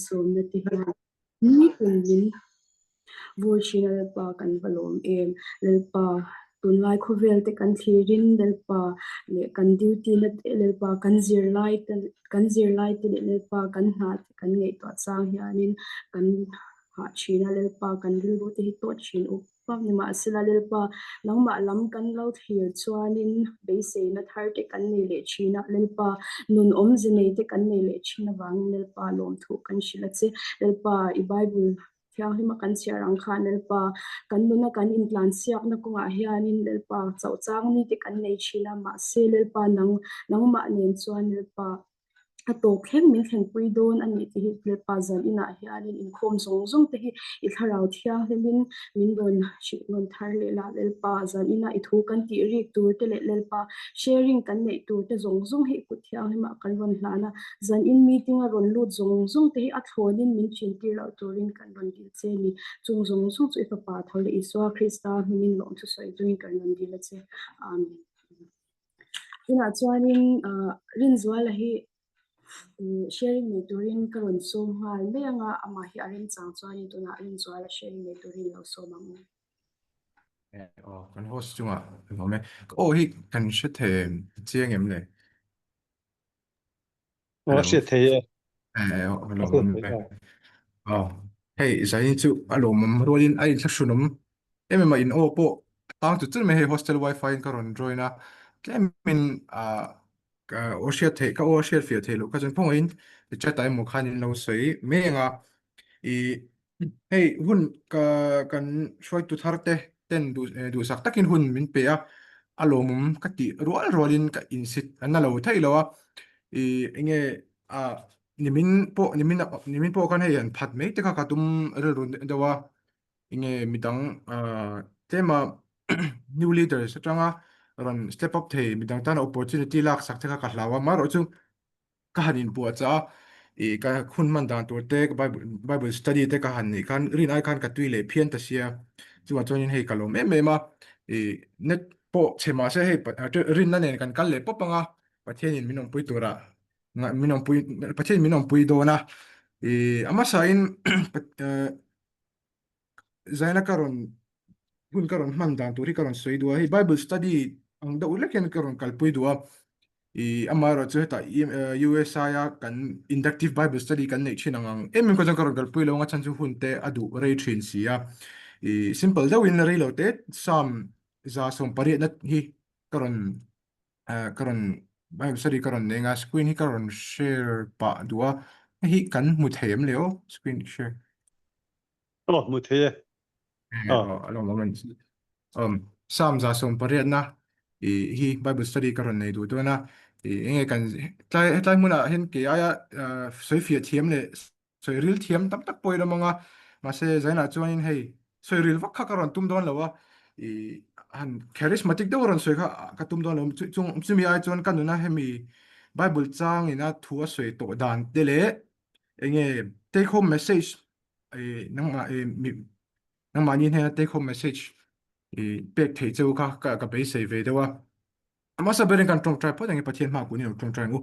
som na ti ha ni kun Vorshina lalpa kan valom em lalpa tunlai khovel te kan thirin lalpa le kan duty na te lalpa kan zir lai te lalpa kan na kan ngei to chang hianin kan ha china lalpa kan rilbu te hi to chin upam ni ma sila lalpa nangma lam kan lo thir chuanin beise na thar te kan nei le china lalpa nun om zinei te kan nei le china wang lalpa lom thu kan shila che lalpa I bible thiang hima kan siarang khan lalpa kan nuna kan implant siak na kunga hianin lalpa chau chang ni te kan nei china ma se lalpa nangma nen chuan lalpa ato khem min khen pui don ani ti hi lalpa zan ina hianin in khom zong zong te hi I tharau thiang hemin min don non thar le la lalpa zan ina I thu kan ti ri tur te le lalpa sharing kan nei tur te zong zong hi ku thiang hima kan ron hlana zan in meeting a ron lut zong zong te hi a thlonin min chin ti lo turin kan ron dil che ni chung zong zong chu I pa thole Iswa Krista min lom chu soi tuin kan ron dil che ina chuanin rin zwala hi sharing nei turin karon som hal leanga ama hi arin chang chuanin tuna rin zwala sharing nei turin lo som ang kan host chunga ngome hi kan shethe chiang em le Hello thầy hello hey zai chu alo mam rolin ai thashunum em in po tang tu chul me he hostel wifi karon joina kemin o share the ka o share fe the lo ka chen point chat time mo khanin lo sei me nga I hey hun kan shoi tu tharte ten du sak takin hun min pe alomum kati rolin ka insit anna lo thai lo nge nimin po kan heyan phat me te ka katum run dawa nge midang tema new leaders atanga ran step up the midang tan opportunity lak sak te ka lawa maro chu ka hanin bu cha ka khun man dan to te bible study te ka han ni kan rin ai kan ka tui le phian ta sia chuwa chonin hei kalom em em net po chema se hei rin na nen kan kal le po panga pathian in minom pui tura nga minom pui pathian minom pui do na ama sain zaina karon hun karon man dan turi karon soi do hei bible study ang da ulaken karon kal pui do amaro chu ta USA kan inductive bible study kan nei chinangang em ko jang karon gal puilo nga chan chu hunte adu rei thin sia simple da win rei lote sam za som pari na hi karon karon bible study karon nenga screen hi karon share pa dua hi kan mu them leo screen share một thầy alo moment sam za som pari na hi bible study karon nei du na nge kan tlai muna hen ke aya soi fia thiam le soi ril thiam tam tak poi manga ma se zaina chuanin hei soi ril vak kha karon tum don lawa han charismatic do ron soi kha ka tum don lo chung chumi ai chon kan na hemi bible chang ina thua soi to dan te le nge take home message nang ma ni he take home message pek thei cheu kha ka be sei ve dewa ama sa beren kan tong trai po dang pathian ma ku ni tong trai ngu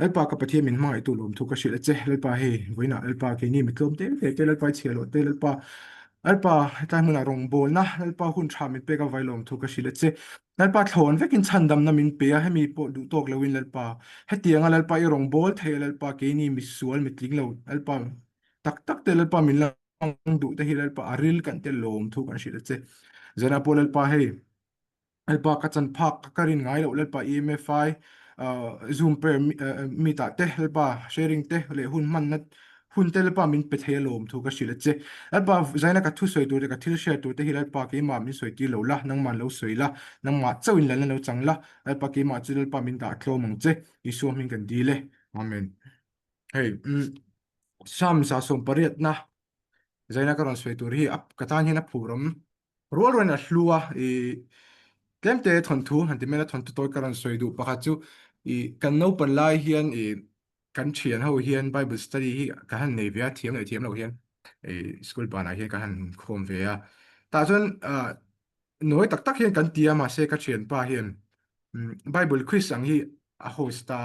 elpa ka pathian min mai tu lom thu ka shil che elpa he voina elpa ke ni mi tlom te te elpa chelo te elpa ta mun rong bol na elpa hun tha mi pe ka vai lom thu ka shil che elpa thon vekin chandam na min pe a hemi po du tok lewin elpa hetianga elpa I rong bol the elpa ke ni mi sual mi tling lo elpa tak tak te elpa min la du te hi elpa aril kan te lom thu kan shil che zena pol elpa he elpa ka chan phak ka rin ngai lo elpa EMFI zoom per mita te elpa sharing te le hun man na hun te elpa min pe thelom thu ka shila che elpa zaina ka thu soi tu ka thil share tu te hi elpa ke ma min soi ti lo la nang man lo soi la nang ma chawin la lo chang la elpa ke ma chu elpa min da thlo mong che isu min kan di le amen hey sam sa som pariat na zaina ka ron soi tu ri ap katan hina phuram rol ron a hlua tlem te thon thu han ti mena thon tu toy karan soi du pakha chu kan no pan lai hian kan thian ho hian bible study hi ka han nei via thiam lo hian school pa na hian ka han khom ve a ta chon noi tak tak hian kan tia ma se ka thian pa hian bible quiz ang hi a hosta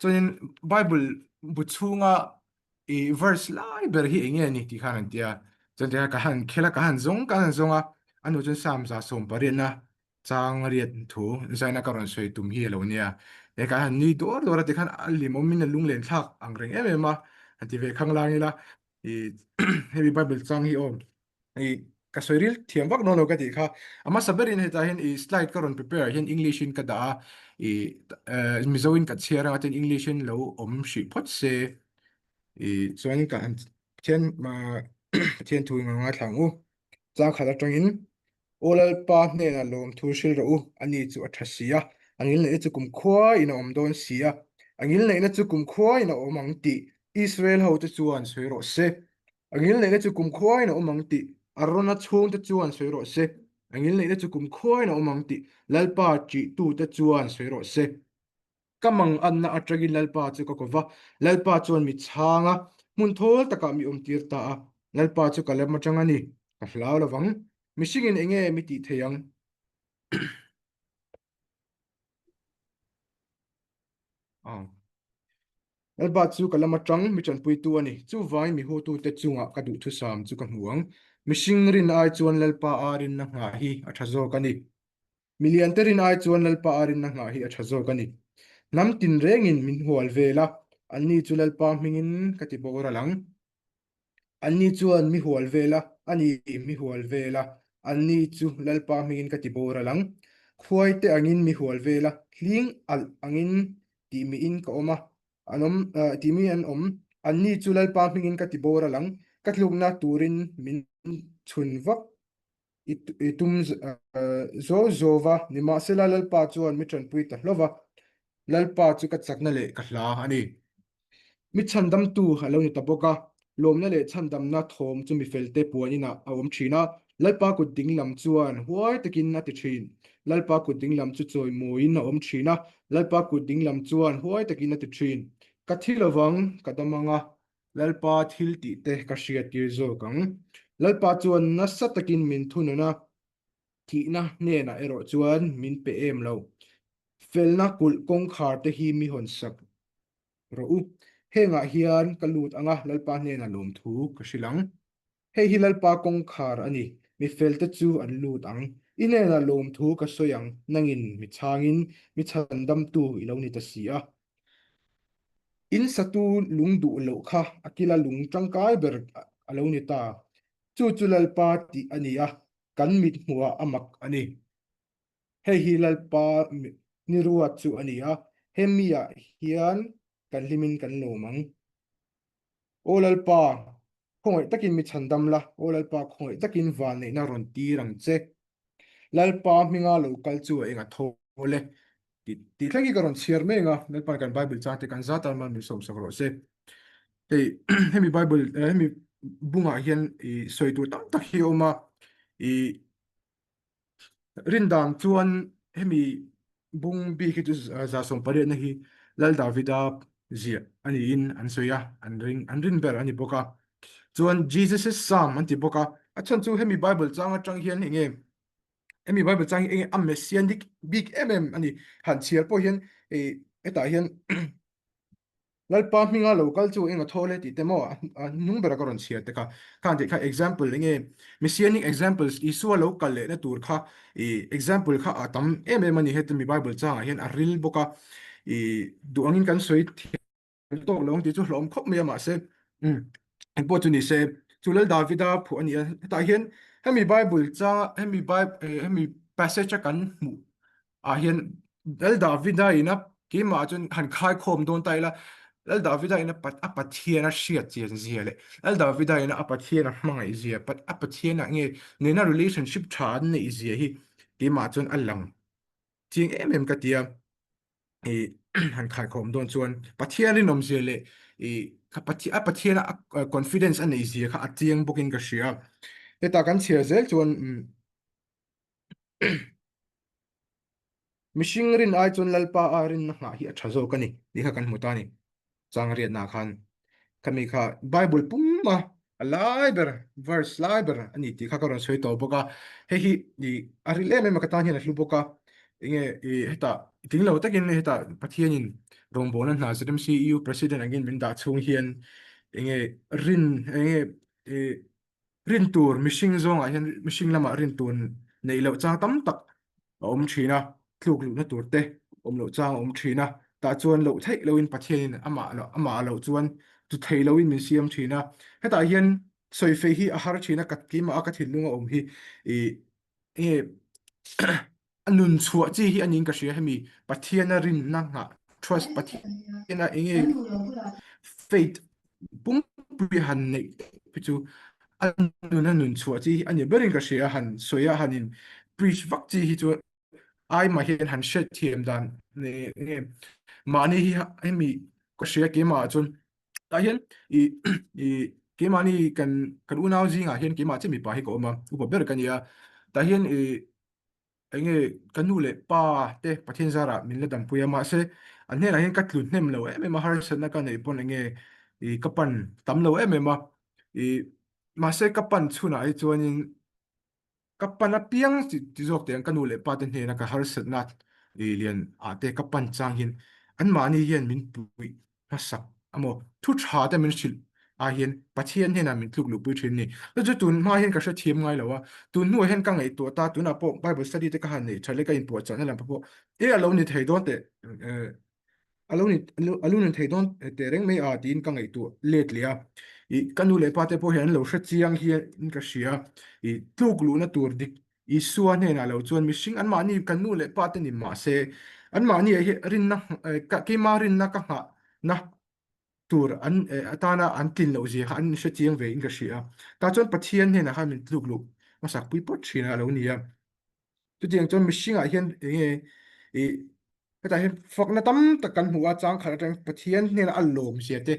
chonin bible bu chunga verse lai ber hi enge ni ti khan tia chan tia ka han khela ka han zong a anu chun sam za som parin na chang riat thu zaina karon soi tum hi lo nia e ka han ni dor ti khan alim omin lung len thak ang reng em em a anti ve khang lang ila i heavy bible chang hi om i ka soiril thiam vak no lo ka ti kha ama saberin heta hen i slide karon prepare hen english in ka da i mizoin ka chiara aten english in lo om shi phot se 이 그러니까 thiên mà thiên thu nga thlang u chang khala tangin olal pa ne na lom thu shil ro u ani chu athasia angil ne chu kum khwa in om don sia angil ne na chu kum khwa in om ang ti Israel ho te chuan soi ro se angil ne na chu kum khwa in om ang ti arona chung te chuan soi ro se angil ne na chu kum khwa in om ang ti lalpa chi tu te chuan soi ro se kamang anna atragi lalpa chu ka kova lalpa chuan mi changa mun thol taka mi tir ta a lalpa chu kalem atanga ni ka hlau lawang mishingin enge mi ti theyang ah lalpa chu kalem atang mi chan pui tu ani chu vai mi hu tu te chunga ka du thu sam chu ka huang mishing rin ai chuan lalpa arin na nga hi athazo kani million terin ai chuan lalpa arin na nga hi athazo kani nam tin rengin min hual vela anni chulal pa mingin kati bora lang anni chuan mi hual vela ani mi hual vela anni chu lalpa mingin kati bora lang khuai te angin mi hual vela hling al angin ti mi in ka oma anom ti mi an om anni chu lalpa mingin kati bora lang katluk na turin min chun vak itum zo zova ni ma sela lalpa chuan mi tran pui ta hlova lalpa chu ka chakna le ka hla ani mi chandam tu halo ni tapoka lomna le chandam na thom chu mi felte puanina awom thina lalpa ku dinglam chuan huai takin na ti thin lalpa ku dinglam chu choi moin na om thina lalpa ku dinglam chuan huai takin na ti thin ka thilawang kadamanga lalpa thil ti te ka hria tir zo kang lalpa chuan na sa takin min thununa thi na ne na ero chuan min pe em lo felna kul kong khar te hi mi hon sak ro u henga hian kalut anga lalpa hne na lom thu ka hrilang hei hi lalpa kong khar ani mi felte chu an lut ang ine na lom thu ka soyang nangin mi changin mi chandam tu ilo ni ta sia in satu lung du lo kha akila lung tangkai ber alo ni ta chu lalpa ti ani a kan mit huwa amak ani hei hi lalpa ni ruwa chu ani a hemia hian kan limin kan lomang olalpa khoi takin mi chandam la olalpa khoi takin van nei na ron ti rang che lalpa minga local chu enga thole ti thlaki karon chiar me nga lalpa kan bible cha te kan zata man mi som sakro se ei hemi bible hemi bunga hian i soitu tam tak hi oma i rindang chuan hemi bung bi ki tu za som pare na hi lal davida zia ani in an soya an rin ber ani boka chuan jesus is psalm anti boka achan chu hemi bible changa tang hian hinge hemi bible chang enge am messianic big ani han chiar po hian e eta hian lalpa minga local chu enga thole ti temo nung bera karon chiar te kan te kha example enge messianic examples isu local le na tur kha e example kha atam ani het mi bible changa hian a ril boka e du angin kan soi to long ti chu hlom khop me ma se en po chu ni se chulal davida phu ani ta hian hemi bible cha hemi passage kan mu a hian dal davida ina ki ma chun han khai khom don tai la dal davida ina pat apathiana hriat chen zia le dal davida ina apathiana hmangai zia pat apathiana nge ne na relationship than nei zia hi ki ma chun alang ching ka tia e han khai khom don chuan pathian rin om zia le e kha pathiana confidence an nei zia kha atiang bokin ka hria eta kan chia zel chuan mishing rin ai chun lalpa arin na nga hi athazo kani ni kha kan mutani changriat na khan kami kha bible pumma alai ber verse lai ber ani ti kha karon soi to boka he hi ni arile me makatan hian hlu boka inge e heta tinglo takin heta pathianin rongbon na zrem CEO president angin min da chung hian enge rin enge e rin tur mishing zong a hian mishing lama rin tur nei lo chang tam tak a om thina tluk lu na tur te om lo chang om thina ta chuan lo thei lo in pathian ama lo chuan tu thei lo in min siam thina heta hian soi fe hi a har thina kat ki ma ka thil lunga om hi e e anun chhuah chi hi anin ka hria hemi pathian a rin na nga trust pathian a enge faith pung pui han nei pichu anun chhuah chi hi ani berin ka hria han soya hanin preach vak chi hi chu ai mà hiện hẳn sẽ thiềm đàn nè nè mà ni hi mi có sẽ cái mà chun ta hiện i i cái mà ni cần u nào gì ngà hiện cái mà chỉ mi pa hi có mà u bảo biết cái gì à ta hiện anh ấy cần nu lệ pa te pathin zara min le dam puya ma se anh ấy là hiện cắt luôn nem lo em mà har sen na cái này pon anh ấy i kapan tam lo em mà i mà se kapan chuna ai chuan kapan a piang ti zok te kan ule pa ten he na ka har sat nat lian a te kapan chang hin an ma ni hian min pui na sak amo thu tha te min chil a hian pathian he na min tluk lu pui thin ni lo chu tun ma hian ka sha thiam ngai lo wa tun nu hen ka ngai to ta tun a po bible study te ka han ni thale ka in po cha na lam po e alo ni thei don te alun thei don te reng mei a tin ka ngai tu let lia i kanu le pa te po hian lo hra chiang hi in ka hria i tluk lu na tur dik i suan he na lo chuan mihring an ma ni kanu le pa te ni ma se an ma ni hi rin na ka ke ma rin na ka nga na tur an atana an tin lo ji an hra chiang ve in ka hria ta chuan pathian he na ha min tluk lu masak pui pot thina lo ni ya tu tiang chuan mihring ah hian e cái tại hiện phật na tâm tất căn hùa trang khả năng pathian nên là lom xe te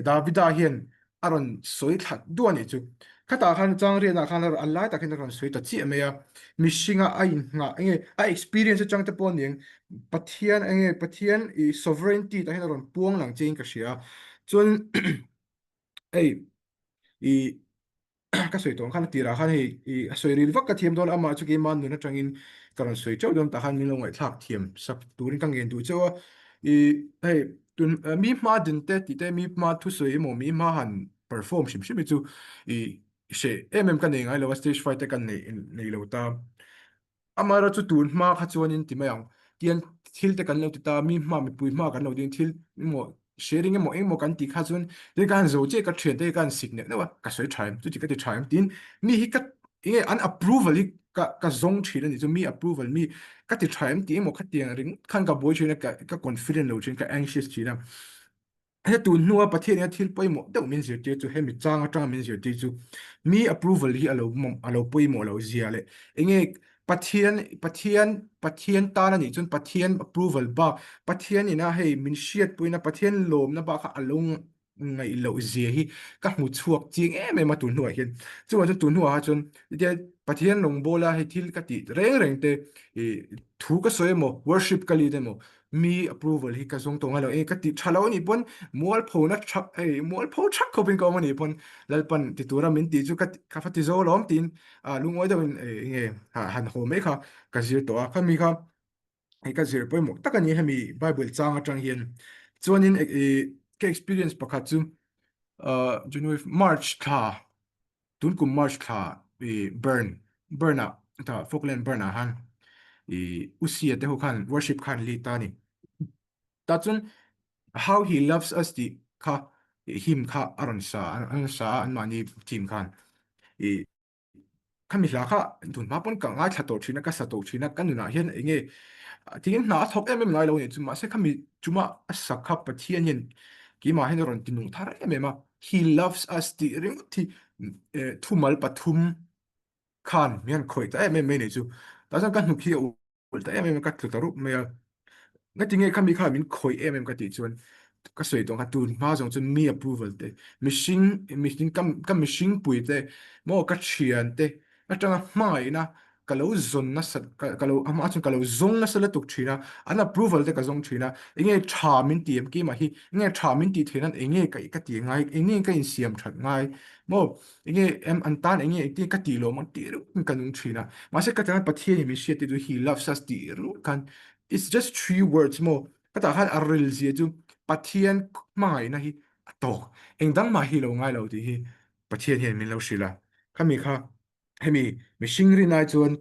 Davida hiền aron soi thật đua này chứ cái ta khăn trang riêng là khăn là Allah ta khi nó soi thật chi mà ya mishinga ai nga anh ai experience trang te pon niệm pathian anh pathian i sovereignty ta khi nó buông lăng trên cái gì à chuan ai i ka soi tong khan tira khan hi i soi ril vak ka thiam don ama chu ke man nu na tangin karon soi chau don ta han min longai thak thiam sak turin kang gen du chawa i hey tun mi ma din te ti te mi ma thu soi mo mi ma han perform shim shim chu i she kan nei ngai lo stage fight kan nei lo ta amara chu tun ma kha chuanin ti mayang tian thil te kan lo ti ta mi ma mi pui ma kan lo din thil mo sharing emo kan ti kha chun te kan zo che ka thren te kan signe na wa ka soi thaim chu ti ka ti thaim tin mi hi ka an approval hi ka zong thina ni chu mi approval mi ka ti thaim ti emo kha tiang ring khan ka boy thina ka confident lo thin ka anxious thina he tu nuwa pathian ya thil poi mo deuh min zir te chu he mi changa min zir te chu mi approval hi alo poi mo lo zia le enge pathian ta na ni chun pathian approval ba pathian ina hei min shiat puina pathian lom na ba kha along ngai lo zia hi ka mu chuak ching ma tu nuwa hian chu tu nuwa ha chun ite pathian long bola he thil ka ti reng reng te e thu ka soe mo worship ka li de mo mi approval hi ka zong tong alo e ka ti thalo ni pon mual pho na thak mual pho thak ko bin ko mani pon lalpan ti tura min ti chu ka fa ti zo lom tin a lungoi da nge han ho me kha ka zir to a kha mi kha ai ka zir poi mo takani hemi bible chang atang hian chuanin ke experience pakhat chu January March tha tun kum March tha burn up ta Falkland burn han usia te ho khan worship khan li ta ni ta chun how he loves us di kha him kha aron sa an mani team khan i khami hla kha dun ma pon ka ngai thato thina ka sato thina kan na hian enge tin na thok ngai lo ni chuma se khami chuma sakha pathian hin ki ma hen ron tinung thar ma he loves us di ring thi thumal pathum khan mian khoi ta me ne chu ta sang kan nu khi ul ta ka thlu taru me ngay tiếng nghe kami kha min khoi em ka ti chuan ka soi tong ka tu ma jong chun mi approval te machine kam machine pui te mo ka thian te atanga mai na ka lo zon na sat ka lo ama chun ka lo zong na sala tuk thina an approval te ka zong thina inge tha min ti em ki ma hi inge tha min ti thenan inge ka ti ngai inge ka in siam that ngai mo inge em an tan inge ti ka ti lo man ti ru kan nung thina ma se ka tan pathian mi she ti du he loves us ti ru kan it's just three words mo kata han aril zia chu pathian mai na hi tawk engdang ma hi lo ngai lo ti hi pathian hian min lo shrila khami kha hemi mihring rin ai chuan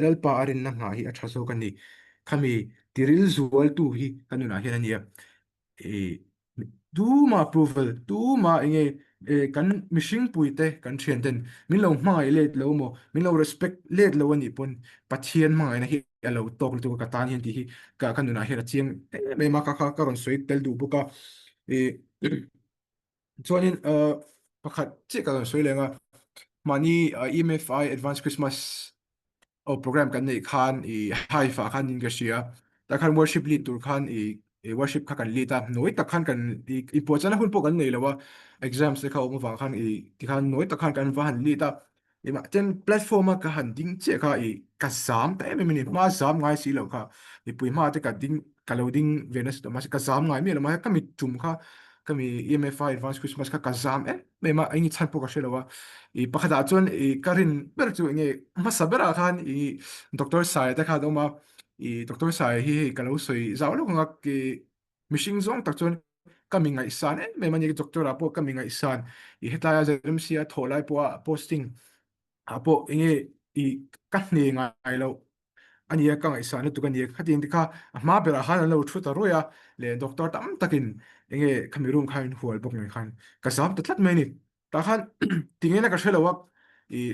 lalpa arin na nga hi a tha zo kan ni khami tiril zual tu hi kanuna hian ania e tu ma approval tu ma enge kan mihring puite kan thian den min lo hmai let lo mo min lo respect let lo ani pon pathian ma na hi alo tok lu ka tan hian ti hi ka kanuna hian a chiang me ma ka ron soi tel du buka e chuanin pakhat che ka ron soi lenga mani EMFI Advanced Christmas program kan nei khan haifa khan in ka sia ta khan worship lead tur khan worship kha kan lead ta noi ta khan kan po chana hun po kan nei lawa exams se kha om wang khan ti khan noi ta khan kan wa han lead ta ma ten platform ka han ding che kha ka sam ta em minute ma sam ngai si lo kha pui ma te ka ding ka lo ding venus to ma ka sam ngai mi lo ma ka mi chum kha ka mi EMFI Advanced Christmas kha ka sam me ma ai ni chan po ka shelawa pakhata chuan karin ber chu nge ma sabera khan doctor sai ta kha doma doctor sai hi kalo soi zaw lo nga ki mishing zong tak chuan kaminga isan me mani doctor apo kaminga isan hetaya zerum sia tholai po posting apo nge ka hne ngai lo ania ka ngai san tu kan ye khatin dikha ma bera han lo thu ta roya le doctor tam takin enge khamirum khain hual bok ngai khan ka sam ta tlat me ni ta khan tingena ka shelo wak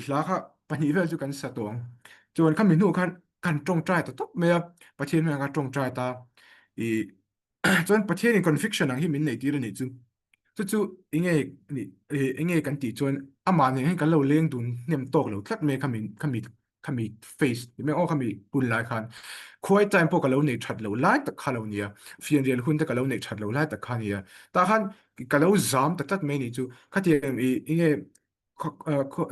hla kha pani vel chu kan sa tong chuan khami nu khan kan tong trai ta top me pathian me ka tong trai ta i chuan pathian in conviction ang hi min nei ti ni chu chu inge ni inge kan ti chuan ama ne kan lo leng dun nem tok lo tlat me khami face me o khami pun lai khan khoi time po ka lo nei that lo lai tak kha lo nia fian rial hun ta ka lo nei that lo lai tak kha nia ta khan ka lo zam tak tat me ni chu khati inge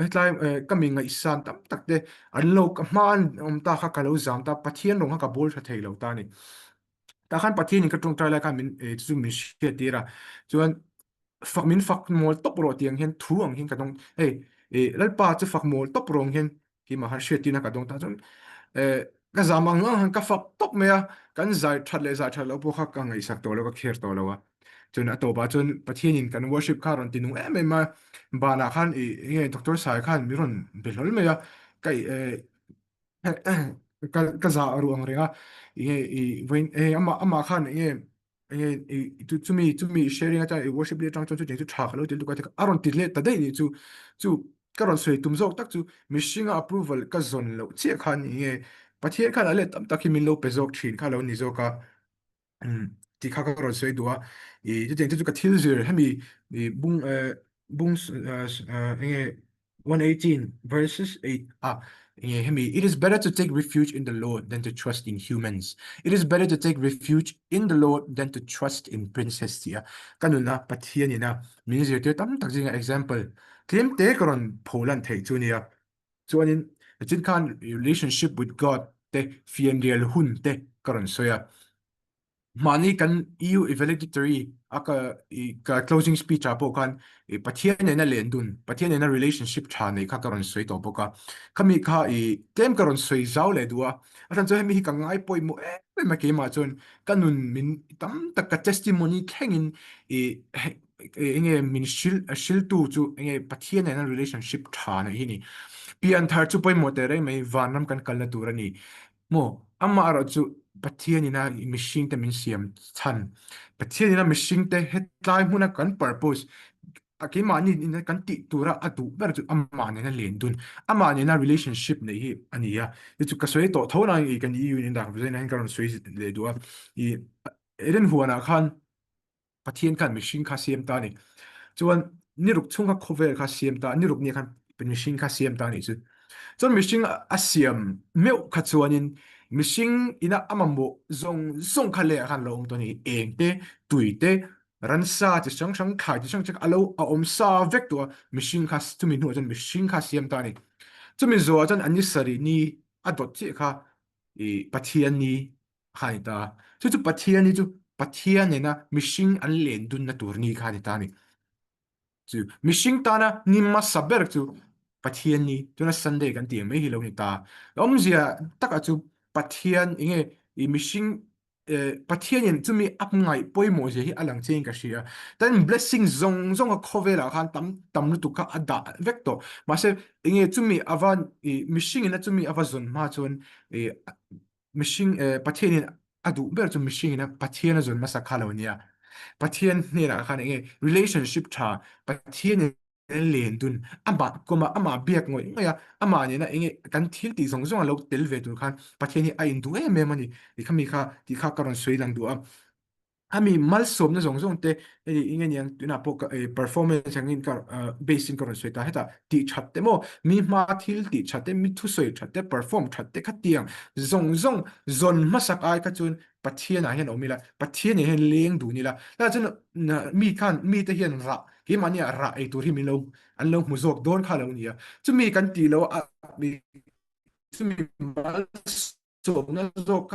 hetlai kami ngai san tam tak te an lo ka man ta kha ka lo zam ta pathian rong ka bol tha thei lo ta ni ta khan pathian in ka tung trai lai ka min chu min she tira chuan fak min fak mol top ro tiang hen thu ang hin ka dong lal pa chu fak mol top rong hen ki ma har she tina ka dong ta chon ka zamang ang ka fak top me a kan zai that le zai that lo po kha ka ngai sak to lo ka kher to lo wa chun a to ba chun pathian in kan worship kha ron tinu em ma ba na khan nge doctor sai khan mi ron belol me ya kai ka za aru ang renga wen ama khan tu mi sharing ata worship le tang chu chu tha khalo til tu ka aron til le ta dai ni chu karon soi tum zok tak chu mishing approval ka zon lo che khan pathian khan ale tam tak hi min lo pe zok thin kha lo ni zoka ti kha ka ron soi dua tu teng tu ka thil zir hemi bung bung 118 verses 8 it is better to take refuge in the Lord than to trust in humans. It is better to take refuge in the Lord than to trust in princes tia. Kanuna pathian ina minizir te tam tak jinga example. Claim te karon Poland thei chunia. Chuanin chin khan relationship with God te fian rial hun te karon soya. Mani kan EU evaluatory aka ka closing speech apo kan pathian na len dun pathian na relationship tha nei kha karon soi to boka khami kha kem karon soi zau le dua atan cho hemi ka ngai poi mo ma ke ma chon kanun min tam tak ka testimony khengin enge min shil tu chu enge pathian na relationship tha na hi ni pian thar chu poi mo te re mai vanam kan kal na turani mo amma aro chu pathian ina mishing te min siam chan pathian ina mishing te hetlai huna kan purpose aki mani ina kan ti tura atu ber chu amma ne na len dun amma ne na relationship nei hi ania chu ka soi to thona i kan i in da zen han karon soi le dua i eren huana khan pathian kan mishing kha siam ta ni chuan niruk chunga khovel kha siam ta niruk ni khan pen mishing kha siam ta ni chu chon mishing asiam meu khachuanin mishing ina amambo zong khale khan lo ong to ni engte tuite ransa chi sang khai chi sang chak alo a om sa vek to mishing khas tu min hu jon mishing kha siam ta ni chumi zo jon ani sari ni adot chi kha pathian ni khai ta chu pathian ni chu pathian ne na mishing an len dun na tur ni kha ni ta ni chu mishing ta na nimma saber chu pathian ni tuna Sunday kan ti mai hi lo ni ta om zia taka chu pathian inge i mishing ประเทศยันจะมีอัพไงป่วยหมดเลยอลังเจงกันเชียแต่ blessing ซงก็ cover แล้วกันตำรุตุกะอัดดาเวกโตมาเสเองจะมีอวันมิชิงนะจะมีอวันซนมาจนมิชิงประเทศยันอดูเบอร์จะมิชิงนะประเทศนะจนมาสักคาลวันเนี้ยประเทศนี่แหละกันเอง relationship ชาประเทศเนี่ยเลนดุนอามาก็มาอามาเบียกงอยงอยอามาเนี่ยนะเองกันทิลตีซงเราเตลเวตุกันประเทศนี้ไอ้อินดูเมมันนี่ ที่เขามีค่าที่ค่าการสวยลังดูอ่ะถ้ามีมัลสมนะสงเตไอ้ยังไงยังตัวน่ะพวกperformance อย่างนี้ก็basic การสวยแต่ให้ตาตีชัดเต็มมีมาทิลตีชัดเต็มมีทุสวยชัดเต็ม perform ชัดเต็มขัดเตียงซงจนมาสักไอ้ก็จนปัจเจียนเห็นอมีละปัจเจียนเห็นเลี้ยงดูนี่ละแล้วจนนะมีกันมีแต่เห็นระที่มันเนี่ยระไอ้ตัวที่มีเราอันเรามุจกโดนข้าเราเนี่ยจะมีกันตีเราอ่ะมีจะมีมัลสมนะจก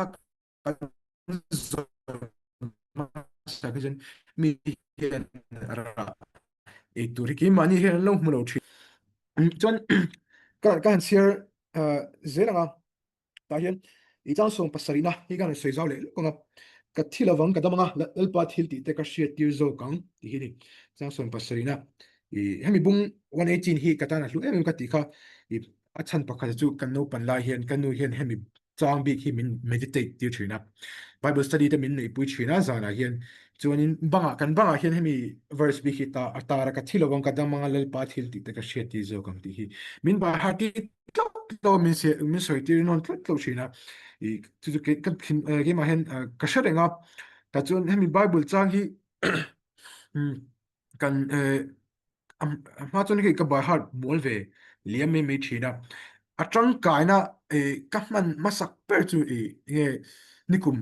masa ka dyan, may hiyan ra ito riki mani hiyan long mulo chi chuan kan share zela nga ta hian I chang song pasari na hi kan soi zau le ko nga ka thila wang ka damanga lalpa thil ti te ka share tir zo kang ti hi ni chang song pasari na hemi bung 118 hi ka ta na hlu em ka ti kha a chan pakha chu kan no pan la hian kan nu hian hemi chang bi hi min meditate tir thina Bible study te min nei pui thina zana hian chuanin banga hian hemi verse bi hi ta atara ka thilo wang ka damanga lalpa thil ti te ka share tir zo kang ti hi min ba ha ti to min soi tir non tlo thina chu ke kan ke ma hen ka sharenga ta chuan hemi Bible chang hi kan ma chuan ke ka by heart mol ve liam me thina atang kaina ka man masak per chu nge nikum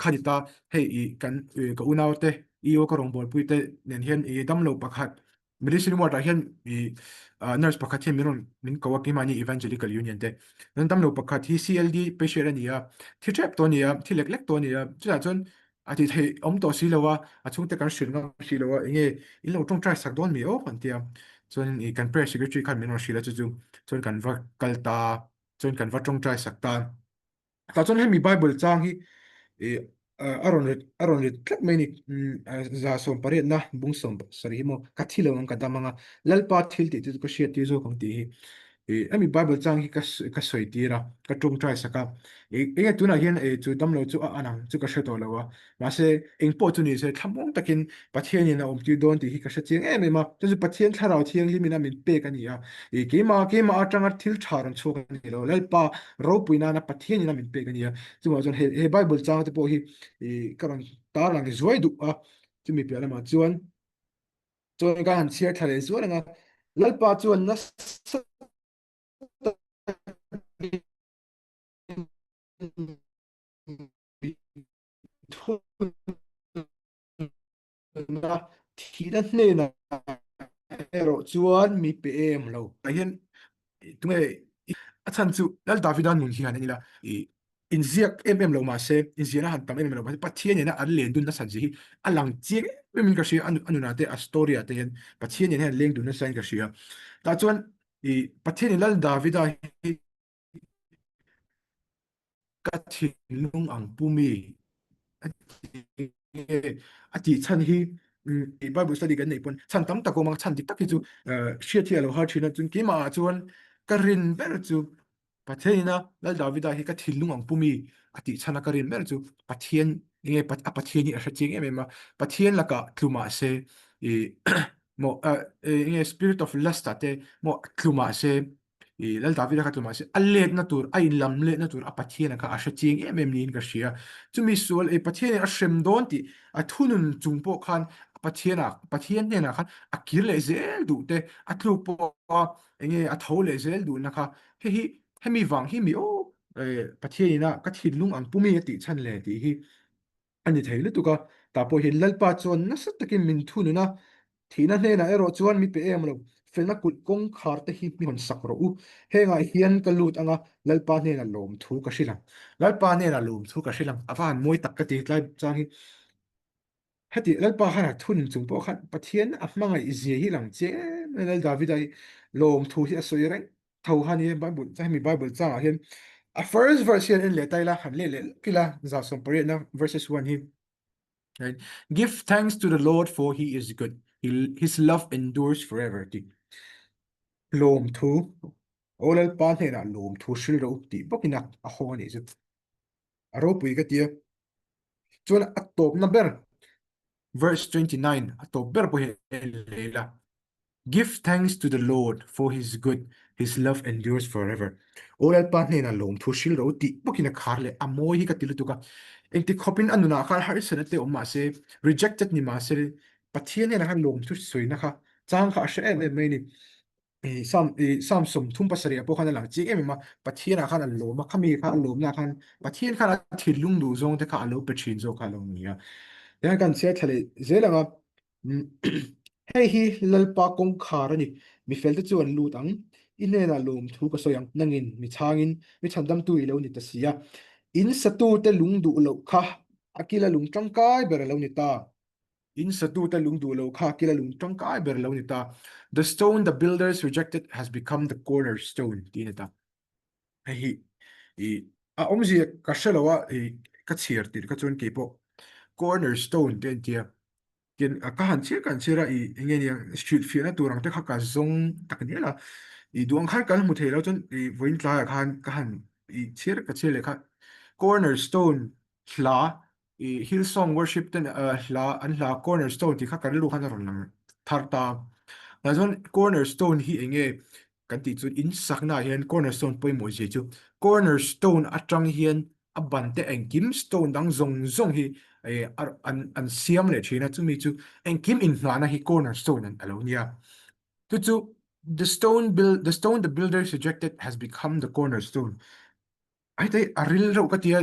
khadita hei kan ka unaute io ka rongbol puite nen hian damlo pakhat medicine water hian nurse pakhat hian min kawaki mani evangelical union te nan damlo pakhat hi CLD patient ania thi trap to nia thi lek to nia chuan chuan ati thei om to si lawa achung te kan shil nga si lawa nge in lo tong try sak don mi o kan tia chuan kan prayer secretary kan min shila chu chu chuan kan va kalta chuan kan va tong try sak ta ta chuan hemi Bible chang hi aron rit tlak mai ni za som pare na bung som sari mo kathilo ang kadamanga lalpa thil ti tu ko shia ti zo kong ti hi ami Bible chang hi ka soi ti ra ka tung try saka tu na hian chu damlo chu anang chu ka sheto lawa ma se eng po chu ni se thamong takin pathian ni na om ti don ti hi ka sha ching em ma chu pathian tharau thiang hi mina min pe kan ya ke ma atanga thil tharon chu kan ni lo lalpa ro puina na pathian ni na min pe kan ya chu ma jon he Bible chang te po hi karon tar lang zuai du a chu mi pe ma chuan ka han share thale zuan nga lalpa chuan na na thi da hne na ero chuan mi pe em lo a hian tunge a chan chu dal Davidan nun hian ani la in ziak lo ma se in ziana han tam em lo ma pathian na an len dun na san ji alang chi min ka shi anuna te a story te hian pathian na leng dun na san ka shi ta chuan pathian lal Davida hi ka thilung ang pumi ati chan hi Bible study kan nei pon chan tam tako mang chan dik tak hi chu shia thia lo har thina chun ki ma chuan karin ber chu patheina lal Davida hi ka thilung ang pumi ati chana karin ber chu pathian nge pathian ni a haching em ma pathian laka tluma se i mo nge spirit of lust ate mo tluma se lal Davida ka tluma se allet na tur ai lam le na tur a pathian ka a haching em nin ka shia chumi sual pathian a shrem don ti a thunun chungpo khan pathian ne na khan a kir le zel du te a tlu po enge a tho le zel du na kha hi hemi wang hi mi o pathian na ka thin lung ang pumi ti chan le ti hi ani thei lu tu ka ta po hi lalpa chon na sat takin min thunu na thina hne na ero chuan mi pe em lo felna kut kong khar te hi mi hon sak ro u he nga hian ka lut anga lalpa hne na lom thu ka shilang lalpa hne na lom thu ka shilang awan moi tak ka ti tlai chang hi heti lalpa hana thun chung po khat pathian a hmanga I zia hi lang che lal David ai lom thu hi a soi reng tho hani Bible cha mi Bible cha hian a first verse hian in le taila han le kila za som pare na verses 1 hi right give thanks to the Lord for he is good his love endures forever ti lom thu olal pa ne na lom thu shil ro ti bokina a ho ni zu aro pui ka tia chuan a top na ber verse 29 a top ber po he leila give thanks to the Lord for his good his love endures forever olal pa ne na lom thu shil ro ti bokina kharle amoi hi ka tilu tu ka engti khopin anuna khar har sanate oma se rejected ni ma se pathian ne na han lom thu soi na kha chang kha she me ni sam som thum pasari apo khana lang chi em ma pathian a khan lo ma khami kha lo na khan pathian khan thilung du zong te kha lo pe thin zo kha lo nia ya kan se thale zelanga hei hi lalpa kong khar ani mi fel te chuan lut ang in ne na lom thu ka soyang nangin mi changin mi thandam tu i lo ni ta sia in satu te lung du lo kha akila lung tangkai ber lo ni ta in satu te lung du lo kha akila lung tangkai ber lo ni ta the stone the builders rejected has become the cornerstone tineta hi i a omji ka shelawa i ka chir tir ka chon ke po cornerstone ten tia ken a ka han che kan chera i nge ni street fiana turang te kha ka zong tak ni la i duang khar kan mu thelo chon i voin tla khan ka han i cher ka chele kha cornerstone hla i Hillsong worship ten hla an hla cornerstone ti kha kan lu khan ron lang thar ta la chon cornerstone hi enge kan ti chu in sakna hian cornerstone poi mo je chu cornerstone atang hian a ban te engkim stone dang zong zong hi an siam le thina chu mi chu engkim in hna hi cornerstone an alonia tu chu the stone the builders rejected has become the cornerstone ai te aril ro ka tia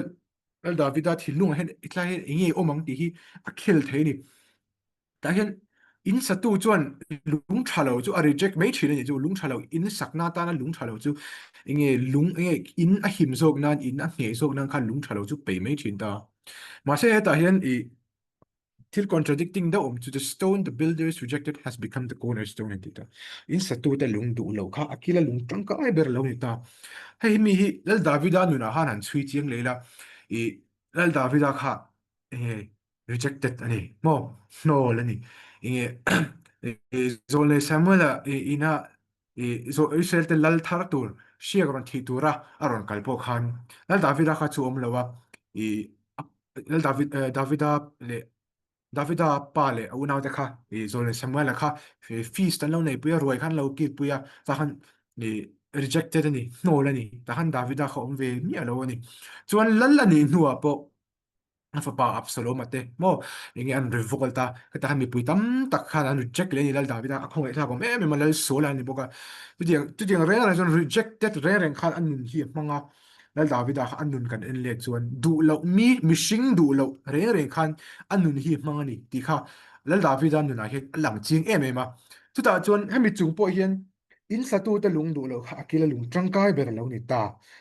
al davida thilung hen itla hen inge omang ti hi a khel theini ta hian in satu chuan lung thalo chu a reject mai thina ni chu lung thalo in sakna ta na lung thalo chu inge lung inge in a him zok nan in a nge zok nan khan lung thalo chu pe mai thin ta ma se ta hian i till contradicting the to the stone the builders rejected has become the cornerstone and dita in satu ta lung du lo kha akila lung tang ka ai ber lo ni ta hei mi hi lal davida nu na han an chui chiang leila i lal davida kha rejected ani mo no lani inge zole samuel ina zo israel te lal thar tur siagron thi tura aron kalpo khan lal davida kha chu om lawa i lal davida le Davida pale una de kha zole Samuel kha feast an lo nei puya roi khan lo ki puya ta khan ni rejected ni no la ni ta khan Davida kha om ve mi alo ni chuan lalla ni nuwa po fa pa Absalom ate mo inge an revolta ka ta mi pui tam tak khan an reject le ni lal Davida a khong e tha ko me me mal sola ni boka tu ding re na jon rejected re ren khan an hi manga lal Davida kha an nun kan en le chuan du lo mi mishing du lo re khan an nun hi manga ni ti kha lal Davida nun a he lang ching em em ma tu ta chuan hemi chung po hian in satu ta lung du lo kha akila lung trangkai ber lo ni ta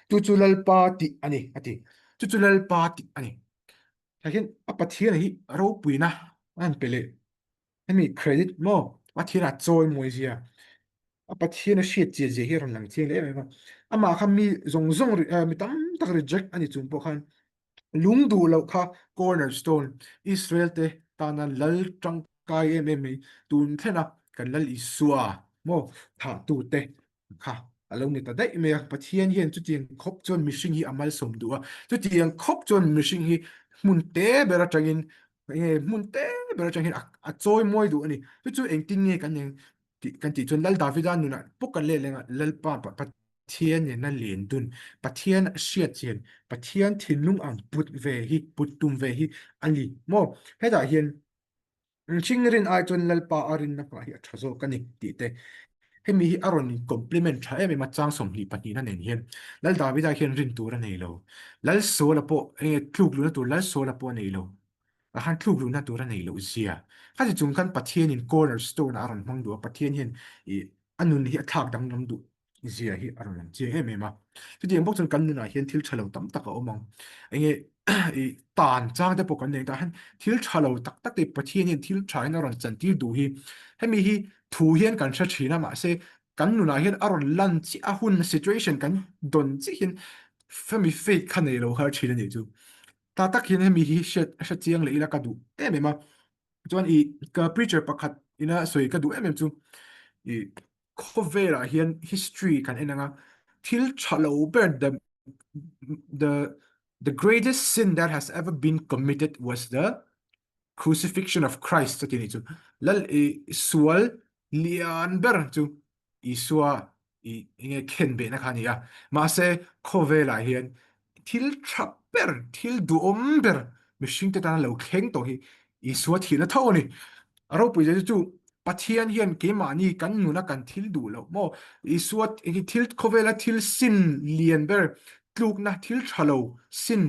tu chu lal pa ti ani ati tu chu lal pa ti ani lakin a pathian hi ro puina an pele hemi credit mo pathian a choi moi zia a pathian a shit je je hi ron lang ching le ma ama kha mi zong zong mi tam tak reject ani chung po khan lung du lo kha cornerstone Israel te tana lal tang kai em em tun thena kan lal isua mo tha tu te kha alo ni ta dai me pathian hian chu tiang khop chon mishing hi amal som duwa chu tiang khop chon mishing hi mun te bera tangin mun te bera tangin a choi moi du ani chu engting nge kan ti chon lal davida nuna pokan le lenga lal pa pathian ne na len dun pathian shiat chen pathian thinlung ang put ve hi put tum ve hi ali mo heta hian chingrin ai chon lalpa arin na pa hi athazo kanik ti te hemi hi aron compliment tha emi machang som hi pani na nen hian lal davida hian rin tur nei lo lal so la po tluk lu na tur lal so la po nei lo a han tluk lu na tur nei lo zia kha chung kan pathian in cornerstone aron mang du pathian hian i anun hi athak dang nam du zia hi aron lang che he me ma chu diang bok chon kan na hian thil thalo tam tak a omang enge i tan chang te pokan nei ta han thil thalo tak tak te pathian hian thil thain aron chan tir du hi hemi hi thu hian kan tha thina ma se kan nuna hian aron lan chi a hun situation kan don chi hin femi faith khan nei lo har thina nei chu ta tak hian hemi hi sha chiang le ila ka du em ema chuan I ka preacher pakhat ina soi ka du em chu I khovela hian history kan enanga thil chalo ber the the greatest sin that has ever been committed was the crucifixion of Christ tini chu lal sual lian ber chu isua inge khen be na khania ma se khovela hian thil thapper thil du omber mishing te tan lo kheng to hi isua thil na thoni aro pui chu pathian hian ke mani kan nu na kan thil du lo mo isua thil khovela thil sin lian ber tluk na thil thalo sin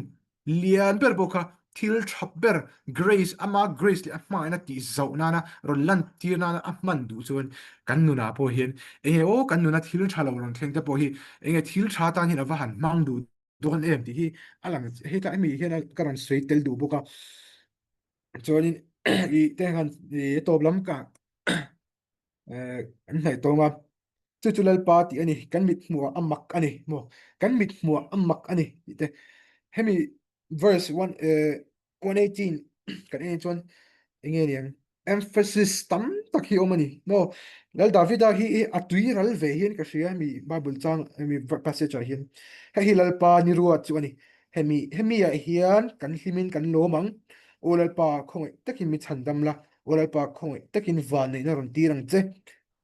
lian ber boka thil thapber grace ama grace le ama na ti zau na na ro lan tir na a man du chuan kan nu na po hian enge o kan nu na thil thalo ron thleng te po hi enge thil tha tan hin awa han mang du don em ti hi alang he ta mi hian karon sei tel du boka chuanin I te han I toplam ka an hnai tonga chu chulal pa ti ani kan mit hmuwa amak ani mo kan mit hmuwa amak ani te hemi verse 118 kan en chuan enge niang emphasis tam tak hi omani no lal davida hi atui ral ve hian ka hria mi bible chang mi passage a hian hi lal pa ni ruat chu ani hemi a hian kan hlimin kan lomang olal pa khong takin mi chandam la olal pa khong takin van nei na ron tirang che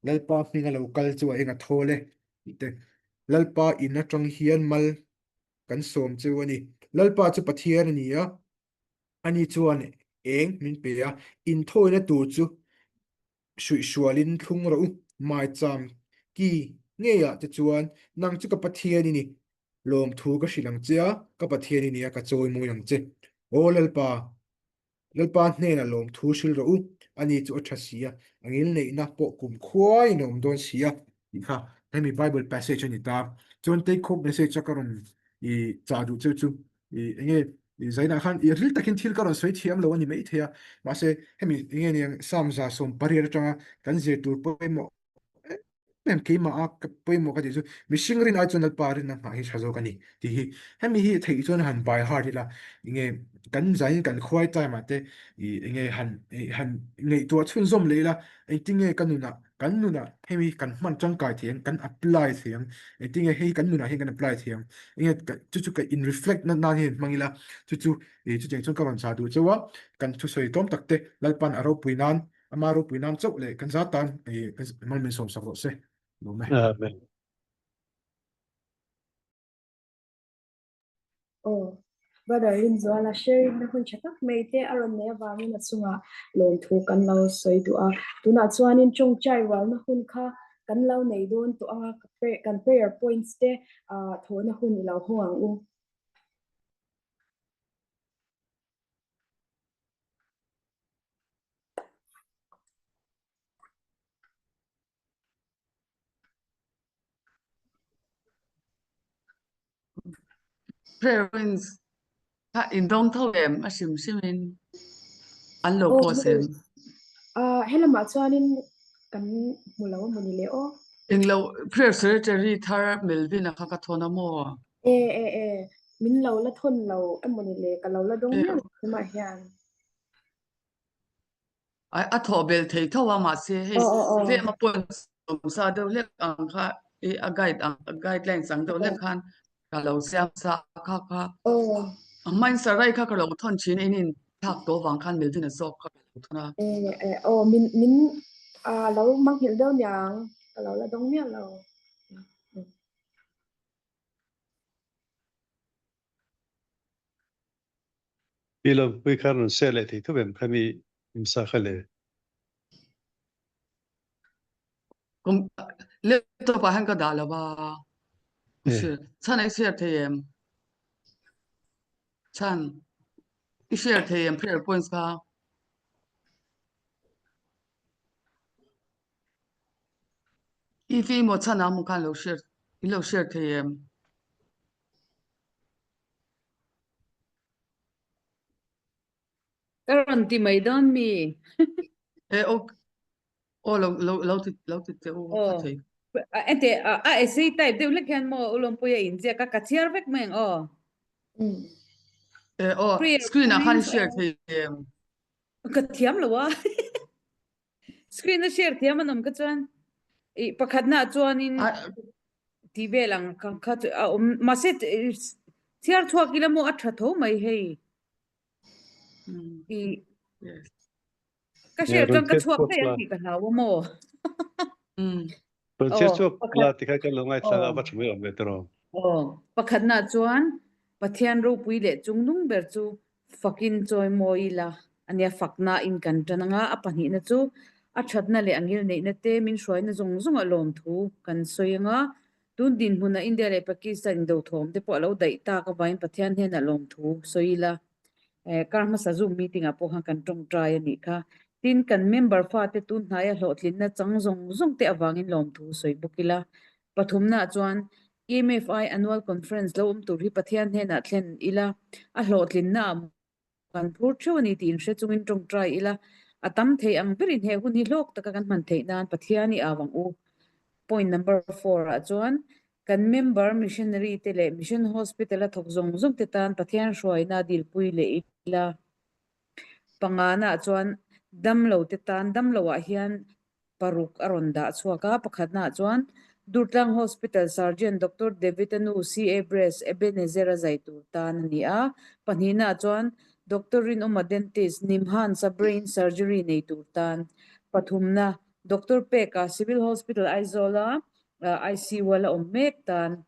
lal pa hminga lo kal chu a enga thole te lal pa in atang hian mal kan som chu ani lal pa chu pathian ani a ani chuan eng min pe a in thoina tur chu shui shualin thung ro mai cham ki nge ya te chuan nang chu ka pathian ni lom thu ka hrilang chia ka pathian ni a ka choi mu yang che o lalpa hne na lom thu shil ro ani chu atha sia angil nei na po kum khwai nom don sia I kha hemi bible passage ani ta chon take khop message chakaron I cha du chu chu enge zaina khan ril takin thil karon soi thiam lo ani mei thea ma se hemi enge ni samza som parier tanga kan je tur poimo mem ke ma ak poimo ka ju mishing rin a chon al parin na hi shazo kani ti hi hemi hi thei chon han by heart la inge kan zain kan khwai tai ma te inge han ngei to chun zom leila ai tinge kanuna hemi kan man chang kai thiang kan apply thiang ai tinge hei kanuna he kan apply thiang inge chu chu ka in reflect na he mangila chu chu chu cheng chon ka wan sa du chawa kan chu soi tom takte lalpan aro puinan amaro puinan chok le kan zatan mang min som sakro se no me Amen. Oh, brother in zo la sharing na hun chatak me te aron ne awangin na chunga lon thu kan lo soi du a tuna chuanin chung chai wal na hun kha kan lo nei don to anga kan prayer points te thona hun lo hoang u prayer wins ha in dong thau em a sim simin an lo oh po sen hela ma chuanin kan mulo muni le o in lo prayer secretary thar melvin a kha ka thona mo e min lo la thon lo amuni le ka lo la dong me ma hian a tho bel thei thawa ma se he oh ve ma pon sa do le ang kha a guideline sang do le khan ka lo siam sa kha kha oh main sarai kha ka lo thon chin in thak to wang khan melvin a sok kha lo thona oh min lo mang hil do nyang ka lo la dong me lo Bilo we karon sele thì thu bem khami imsa khale. kum le to pa han ka da la ba Eh.是chan ai share the em chan I share the em prayer points ka if mo chan am kan lo share the em Karon ti may don mi. e o lo ti te o Oh. kha thei ente ese type de lek han mo ulom puya inje ka chiar vek meng Priya, screen a khan please, share the ka thiam lo wa screen na share thiam anom ka chuan I pakhat na chuan in ti velang kan kha ma se chiar thuak ila mo atha tho mai hei I yes ka share chuan ka rotate thuak chok te la an ka hawa mo rotate chok pakhat la tika ka longai tlang abat chumi om betro pakhat na chuan pathian ro pui le chungnung ber chu fakin choi moila ania fakna in kan tananga apani na chu a thatna le angil nei na te min hruai na zong zong a lom thu kan soyanga tun din huna India le Pakistan do thom te po lo dai ta ka bain pathian he na lom thu soila karma sa zoom meeting a po han kan tong try ani kha tin kan member fa te tun hnai a hlotlin na chang zong zong te awangin lom thu soi bukila pathumna chuan EMFI annual conference lo tur hi pathian he na thlen ila a hlotlin na kan phur thawni tin hre chungin tong try ila atam thei ang berin he hun hi lok taka kan man thei nan pathiani awang u point number 4 a chuan kan member missionary te le mission hospital a thok zong zong te tan pathian hruai na dil pui le ila pangana chuan damlo te tan damlo a hian paruk aronda chuaka pakhatna chuan Durtlang Hospital Sergeant Dr. David Anu CA Bres Ebenezer Zaitur tan nia panhina chuan Dr. Rin Oma Dentist Nimhan sa brain surgery nei turtan pathumna Dr. Peka Civil Hospital Aizola ICU wala ommek tan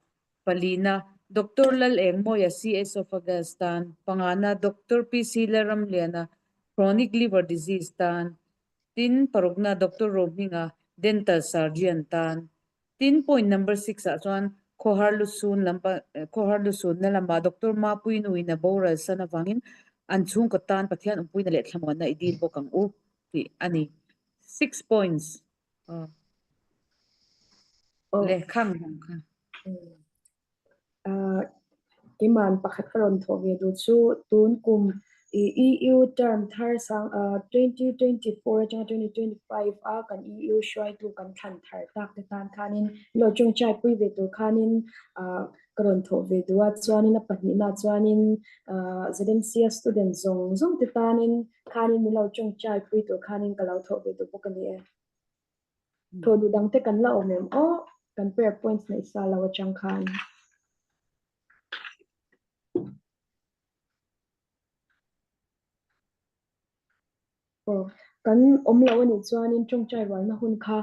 palina Dr. Lal Engmoya CA Esophagus tan pangana Dr. PC Laram Liana chronic liver disease tan tin parukna Dr. Robinga dental surgeon tan tin point number 6 a chuan Koharlusun na lamba Dr. Mapui nui na boral sana wangin an chung ko tan pathian umpui na le thlamon na idil bokang u ti ani 6 points le khang kha Iman pakhat karon thoge du chu tun kum EU term thar sang 2024 cha 2025 a kan EU shwai tu kan than thar tak te tan khanin lo chung chai pui ve tu khanin karon tho ve du a chuanin a pahni na chuanin ZMC student zong zong te tanin khanin lo chung chai pui tu khanin kalau tho ve tu pokani e tho du dang te kan la omem kan pair points na isa lawa chang khan kan omlo ani chuanin chongchai walna hun kha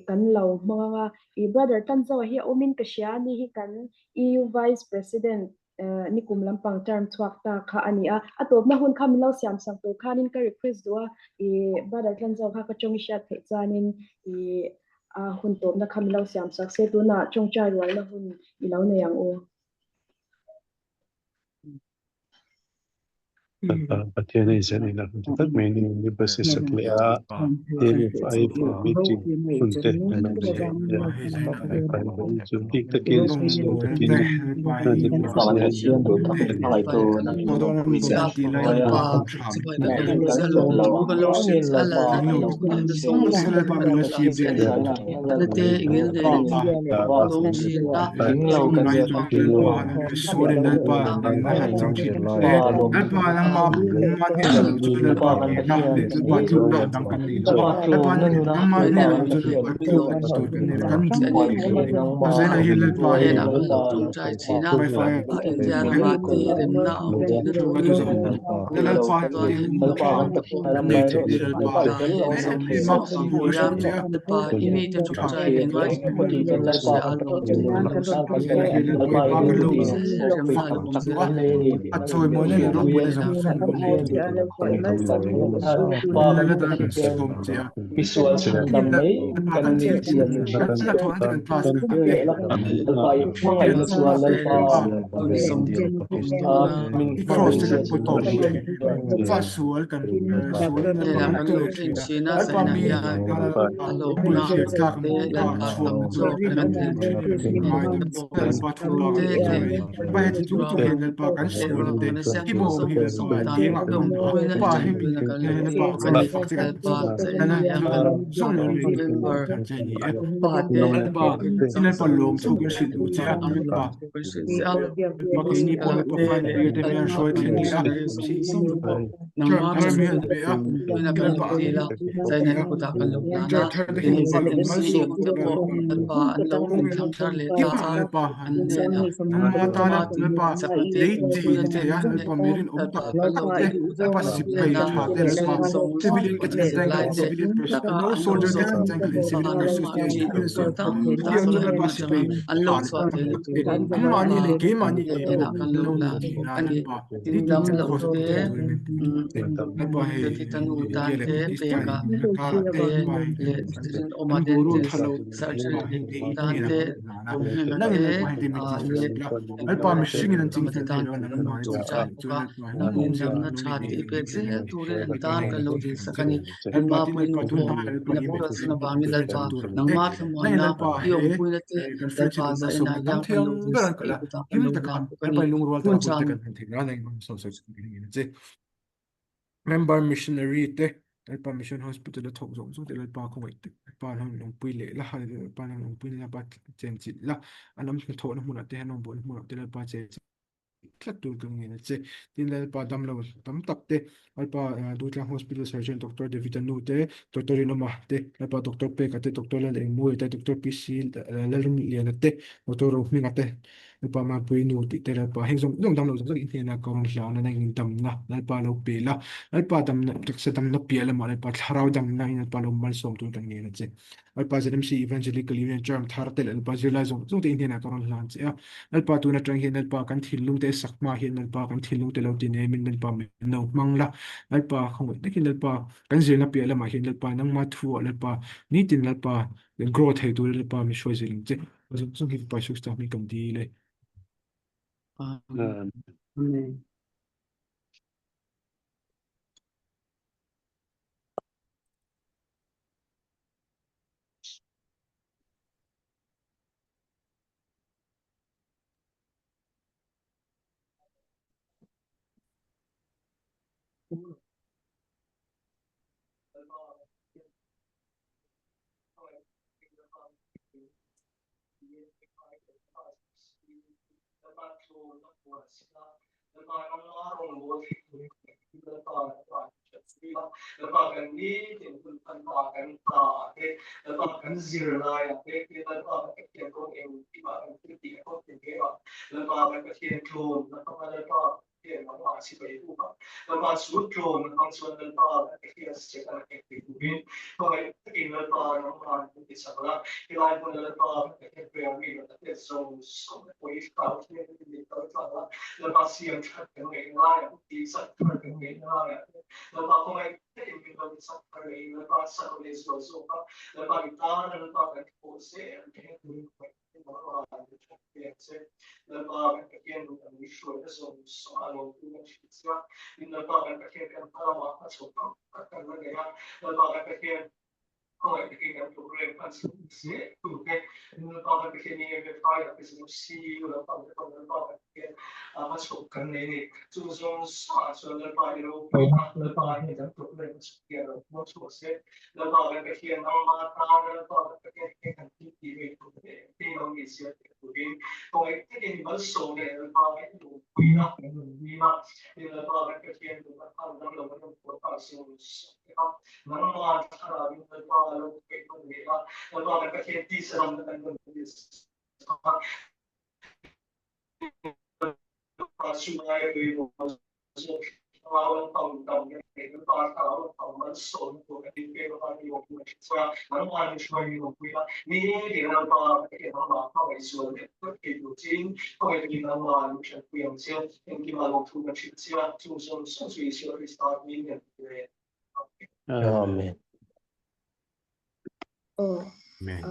kan lo manga brother kan zo hi omin ka shia ni hi kan EU vice president nikum lampang term chuak ta kha ani a atop na hun kha milo siam sang to khanin ka request duwa brother kan zo kha ka chong sha the chuanin hun top na kha milo siam sak se tu na chongchai walna hun ilo ne yang o pathian ei zan ina tak mai ni ni basis sakle a EMFI meeting unte na ai pai chu tik takin so takin na jin visual dam mai kan ni chian mangai na chuan lalpa min cross te kan put top fa sual kan sual na Ela pa kan tu lo le thin thina china al sai pa na mi ya alo bul na che ka te la ka pa chuan tam tu zo kan kan tu mai de kan pa thu la te ka te ba he tu tu ke le pa kan sual te ki mo hi mà tan đi mà dom không pui na ba chin hay pui mình na kan cái lo này ti ba kan cái ni phát triển pa cha cái này ya là ya thằng kan sống lên mình November thằng trai gì á pa te là ba kan in là ba sang lom thu cái kan sự ti đủ chứ cha an là lo ba thu kan shi sia mà cái này kala bao te ba phải le bây giờ ai mình pa soi kan thiên lý á missionary song si song po nang chọn ma thằng chan mình kan bây giờ pui na cái kan là lo ba ti la sai cái nan á ku ta kan lo na na chọn thằng đấy ini hiện ba lom mal ZMCU sống te là po ba an pa an lo cũng kan mình tham thar le ít ta là ba an ne la nang ma ta na Martin là ba sakate lấy gì pui thì te thế á là ba mirin ta ông ta pa kan lo thế ti là ba kan sip le bay na thả thế là ba mission song lo civilian kan get se lai entangled in te civilian pursuit taka no an lo soldier so get entangled in civilian an pursuit ma ke chi in so so tam ta ti ang so la ba na sip chang bay an lo thả so ba te tam le la tu ke rin am le mani pa le ke mani le ke pe to na kan lo no la ni ti na kan la ni ba tin ni tin dam tin lo ko so te ko te du min la ba he te ti tanu dan ye le te pakistan pe ka ni ta la te te ba le he tin an omaden guru te thalo surgery ba hindi dan ni na te ko na na om heng nang te in ba hindi mi ti le la al pa mi sing in ting fel dan thelo pu na kan lo ma chu ti cha chai pu chu ka na ba na no rin se dam no na no ni cha ni ti ni pe ni che ni tu ri al pa dan no kan lo di ni sakani al pa ma tin pu al nu pa po tun ha al pa ina hi pura met suna hi ba met mi to lal fel pa chan tur nang te ma thla mo na in na al pa i he ong pu na te kan lal fel pa chi sa no ina som tam yang kan thiang lo di beran sa i kala ku ta kan him lo ta dan ka pu al kani pa lung rual ta mun hul te chan kan thing ra nei so so ni che member missionary te al pa mission hospital la thok zong zo te al pa khong ai te pa nang nong pui le la ha pa nang nong pui la ba chen chi la anam tho na mun te hanong bol mun te al pa che tlat tu kang ni che tin le pa dam lo tam tak te al pa du tlang hospital surgeon doctor David Anu te doctor Inoma te al pa doctor Pe ka te doctor la leng mu te doctor PC la lung lian te doctor ro mi nga te al pa ma pui nu ti te al pa heng zong zong dam lo zong in na kong hla na nang tam na al pa lo pe la al pa dam na tak se dam na pe la ma al pa tharau dam na in al pa lo mal som tu kang ni che al pa ZMC evangelical union term thar te al pa zela zong zong te in na kong hla che al pa tu na tang hin al pa kan thil lu te sak ma hin al pa kan thil lu te lo ti ne min al pa min no mang la al pa không te kin al pa kan zil na pe la ma hin al pa nang ma thu al pa ni tin al pa growth hai tu al pa mi shoi zil che so ki pa shuk sta mi kam di le amen Amen. amen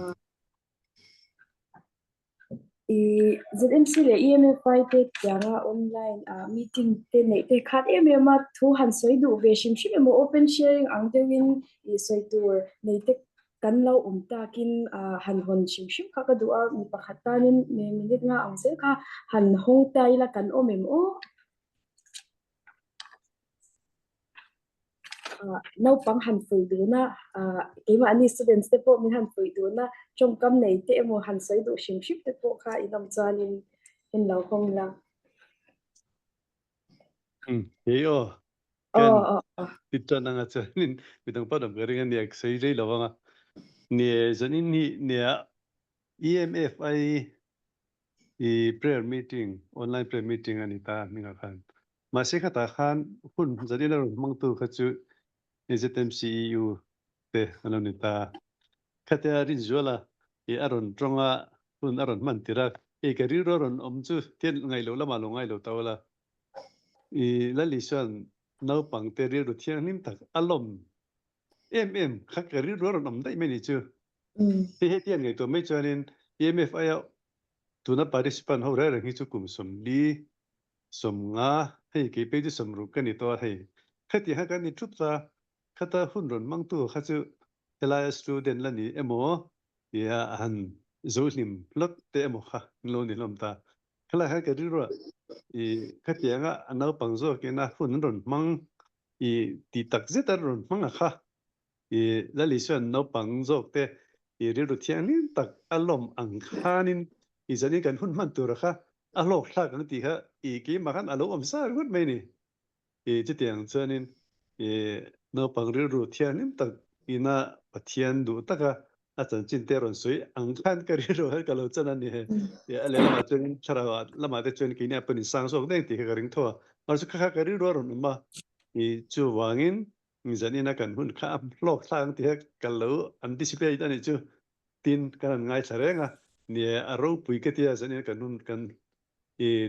ZMC le EMFI te tianga online meeting te nei te khat ma thu han soi du ve shim shim mo open sharing ang te win I soi tur nei te kan lo ta kin han hon shim shim kha ka du a mi pakhatanin me minute nga ang se kha han hong tai la kan o mem o nấu bằng hành phơi đủ na cái mà anh students te po mình hành phơi đủ na trong cam này te mo hành sấy đủ sim ship te po kha inam chan in lau không la thế ô ken tít chân năng chân nên bị thằng bắt đầu cái này nè xây dây lâu vâng à nè cho nên nè EMF prayer meeting online prayer meeting anh ta mình akan masih kata kan pun jadi lah mang tu kacu ZMCU te kalau nita kata hari jualah aron tronga pun aron mantira kari aron omju tian ngai lo lama lo ngai lo tahu lah lalisuan nau pang teri ru tiang nim tak alom khak kari aron om dai meni chu tian ngai to me chuanin EMF aya tuna participant ho ra ngi chu kum som li som nga hei ke pe ju som ru kan ni to hei khati ha kan ni trup ta khata hun ron mang tu kha chu tela student la ni emo ya han zolim plot te emo kha lo ni lom ta khala ha ka ri ro khati nga anau pang zo ke na hun ron mang ti tak zeta ron mang kha la li swan no pang zo te ri ru thiang ni tak alom ang khanin izani kan hun man tu ra kha alo thla kan ti kha ki ma kan alo om sa gut mai ni chi tiang chuanin no pang ri ru thian nim tak ina pathian du taka a chan chin te ron sui ang khan ka ri ru ka lo chan ani he ale lama chen chara lama te chen ki ne apani sang so deng ti ka ring tho ar chu kha ka ri ru ron ma chu wangin izani na kan hun kha lok sang ti ka lo anticipate ani chu tin kan ngai tharenga ni aro pui ke tia zani kan nun kan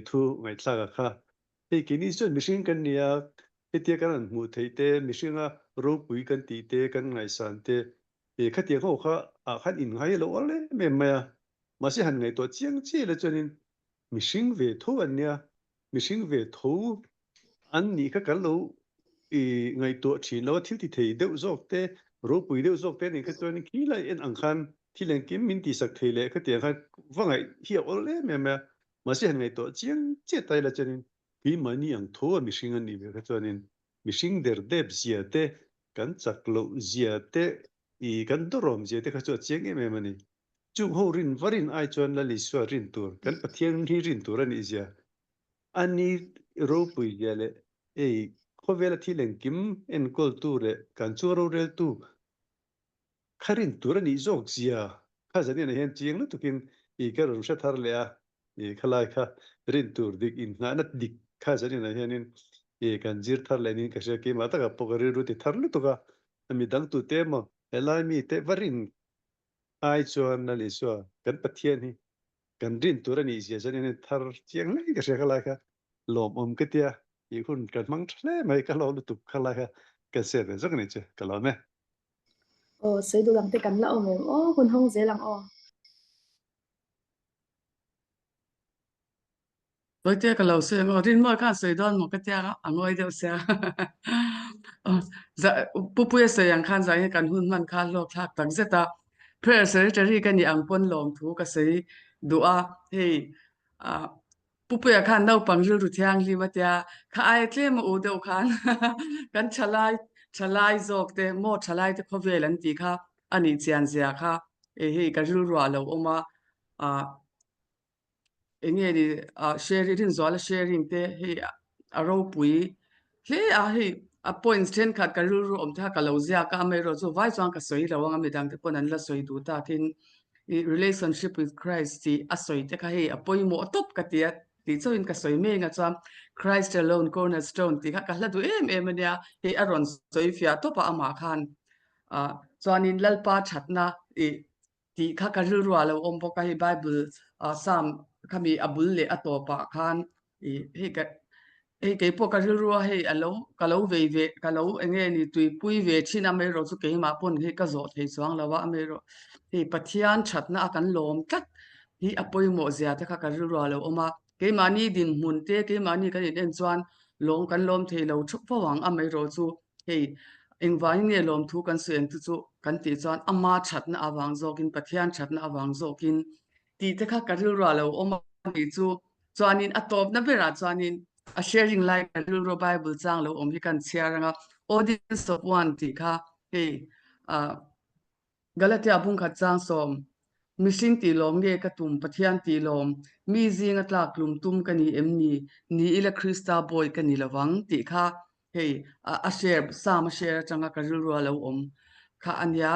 thu ngai tla kha kini chu machine kan nia tia kan mu thei te machine a ro pui kan ti te kan ngai san te kha tia ho kha khan in ngai lo ale me ma si han ngai to chiang chi le chuanin machine ve tho an nia machine ve tho an ni kha kan lo ngai to chin lo thil ti thei deuh zawk te ro pui deuh zawk te ni kha chuanin ki lai en ang khan thi len kim min ti sak thei le kha tia kha wangai hi ole me ma si han ngai to chiang che tai la chuanin ki mani ang tho machine an ni ve kha chuanin machine der dep zia te kan chak lo zia te kan dorom zia te kha chu chiang em em ani chu ho rin varin ai chuan la li swa rin tur kan pathian hi rin tur ani zia ani ro pui ya le khovela thi len kim en kol tu re kan chu ro rel tu kharin tur ani zok zia kha zani na hen chiang lu tukin ka ro sha thar le a khalai kha rin tur dik in na na dik kha zani na henin kan zir thar le ni ka sha ke ma ta ka pogari ru ti thar lu to ka ami dang tu te mo elai mi te varin ai chuan na li swa kan pathian hi kan rin tur ani zia zani na thar chiang le ka sha khalai kha lom ke tia hun kan mang thle mai ka lo lu tu khalai kha ka se ve zok ni che ka lo me sấy đủ lăng te kan la om em hun hong ze lang với tiếc cái lâu xưa ngồi trên môi khăn sấy đòn một cái tiếc á ngồi đâu xe dạ bố bố sấy yang khăn dài cái hun man khăn lộc thác tăng rất ta prayer sấy chỉ riêng cái yang pon lòng thu cái sấy dua hey bố bố khăn đâu bằng rượu thiang li mà tiếc khai tle mà u đâu khăn kan chalai zok te mo chalai te khove lan ti kha ani chian zia kha hey cái rượu rua lâu oma nghe đi sharing tin zola sharing te he aro pui hle he a points ten khat ka ru om tha ka lo zia ka me ro zo vai chang ka soi lo nga me dang te pon an la soi du ta tin relationship with Christ ti a soi te ka he a poi mo top ka tia ti cho in ka soi me nga cham Christ alone cornerstone ti ka la du em ania he aron soi fia to pa ama khan chuanin lalpa thatna ti kha ka ru ru lo om bo ka hi Bible sam kami abul le atopa khan he ke po ka ru he alo ka lo enge ni tui pui ve china me ro chu ke ma pon he ka zo thei chuang lawa me ro he pathian thatna akan lom tat hi apoi mo zia ta kha ka ru lo oma ke mani din mun te ke mani ka in en chuan long kan lom thei lo thuk pawang a me ro chu he engwai nge lom thu kan sueng tu chu kan ti chuan ama thatna awang zokin pathian thatna awang zokin ti te kha ka ru lo oma ni chu chuanin atop na bera chuanin a sharing like a ru Bible chang lo om hi kan chiaranga audience of one ti kha hei Galatia bung khat chang som mishing ti lom nge ka tum pathian ti lom mi zinga tlak lum tum kani emni ni ila Krista boy kani lawang ti kha hei a share sam share changa ka ru lo om kha anya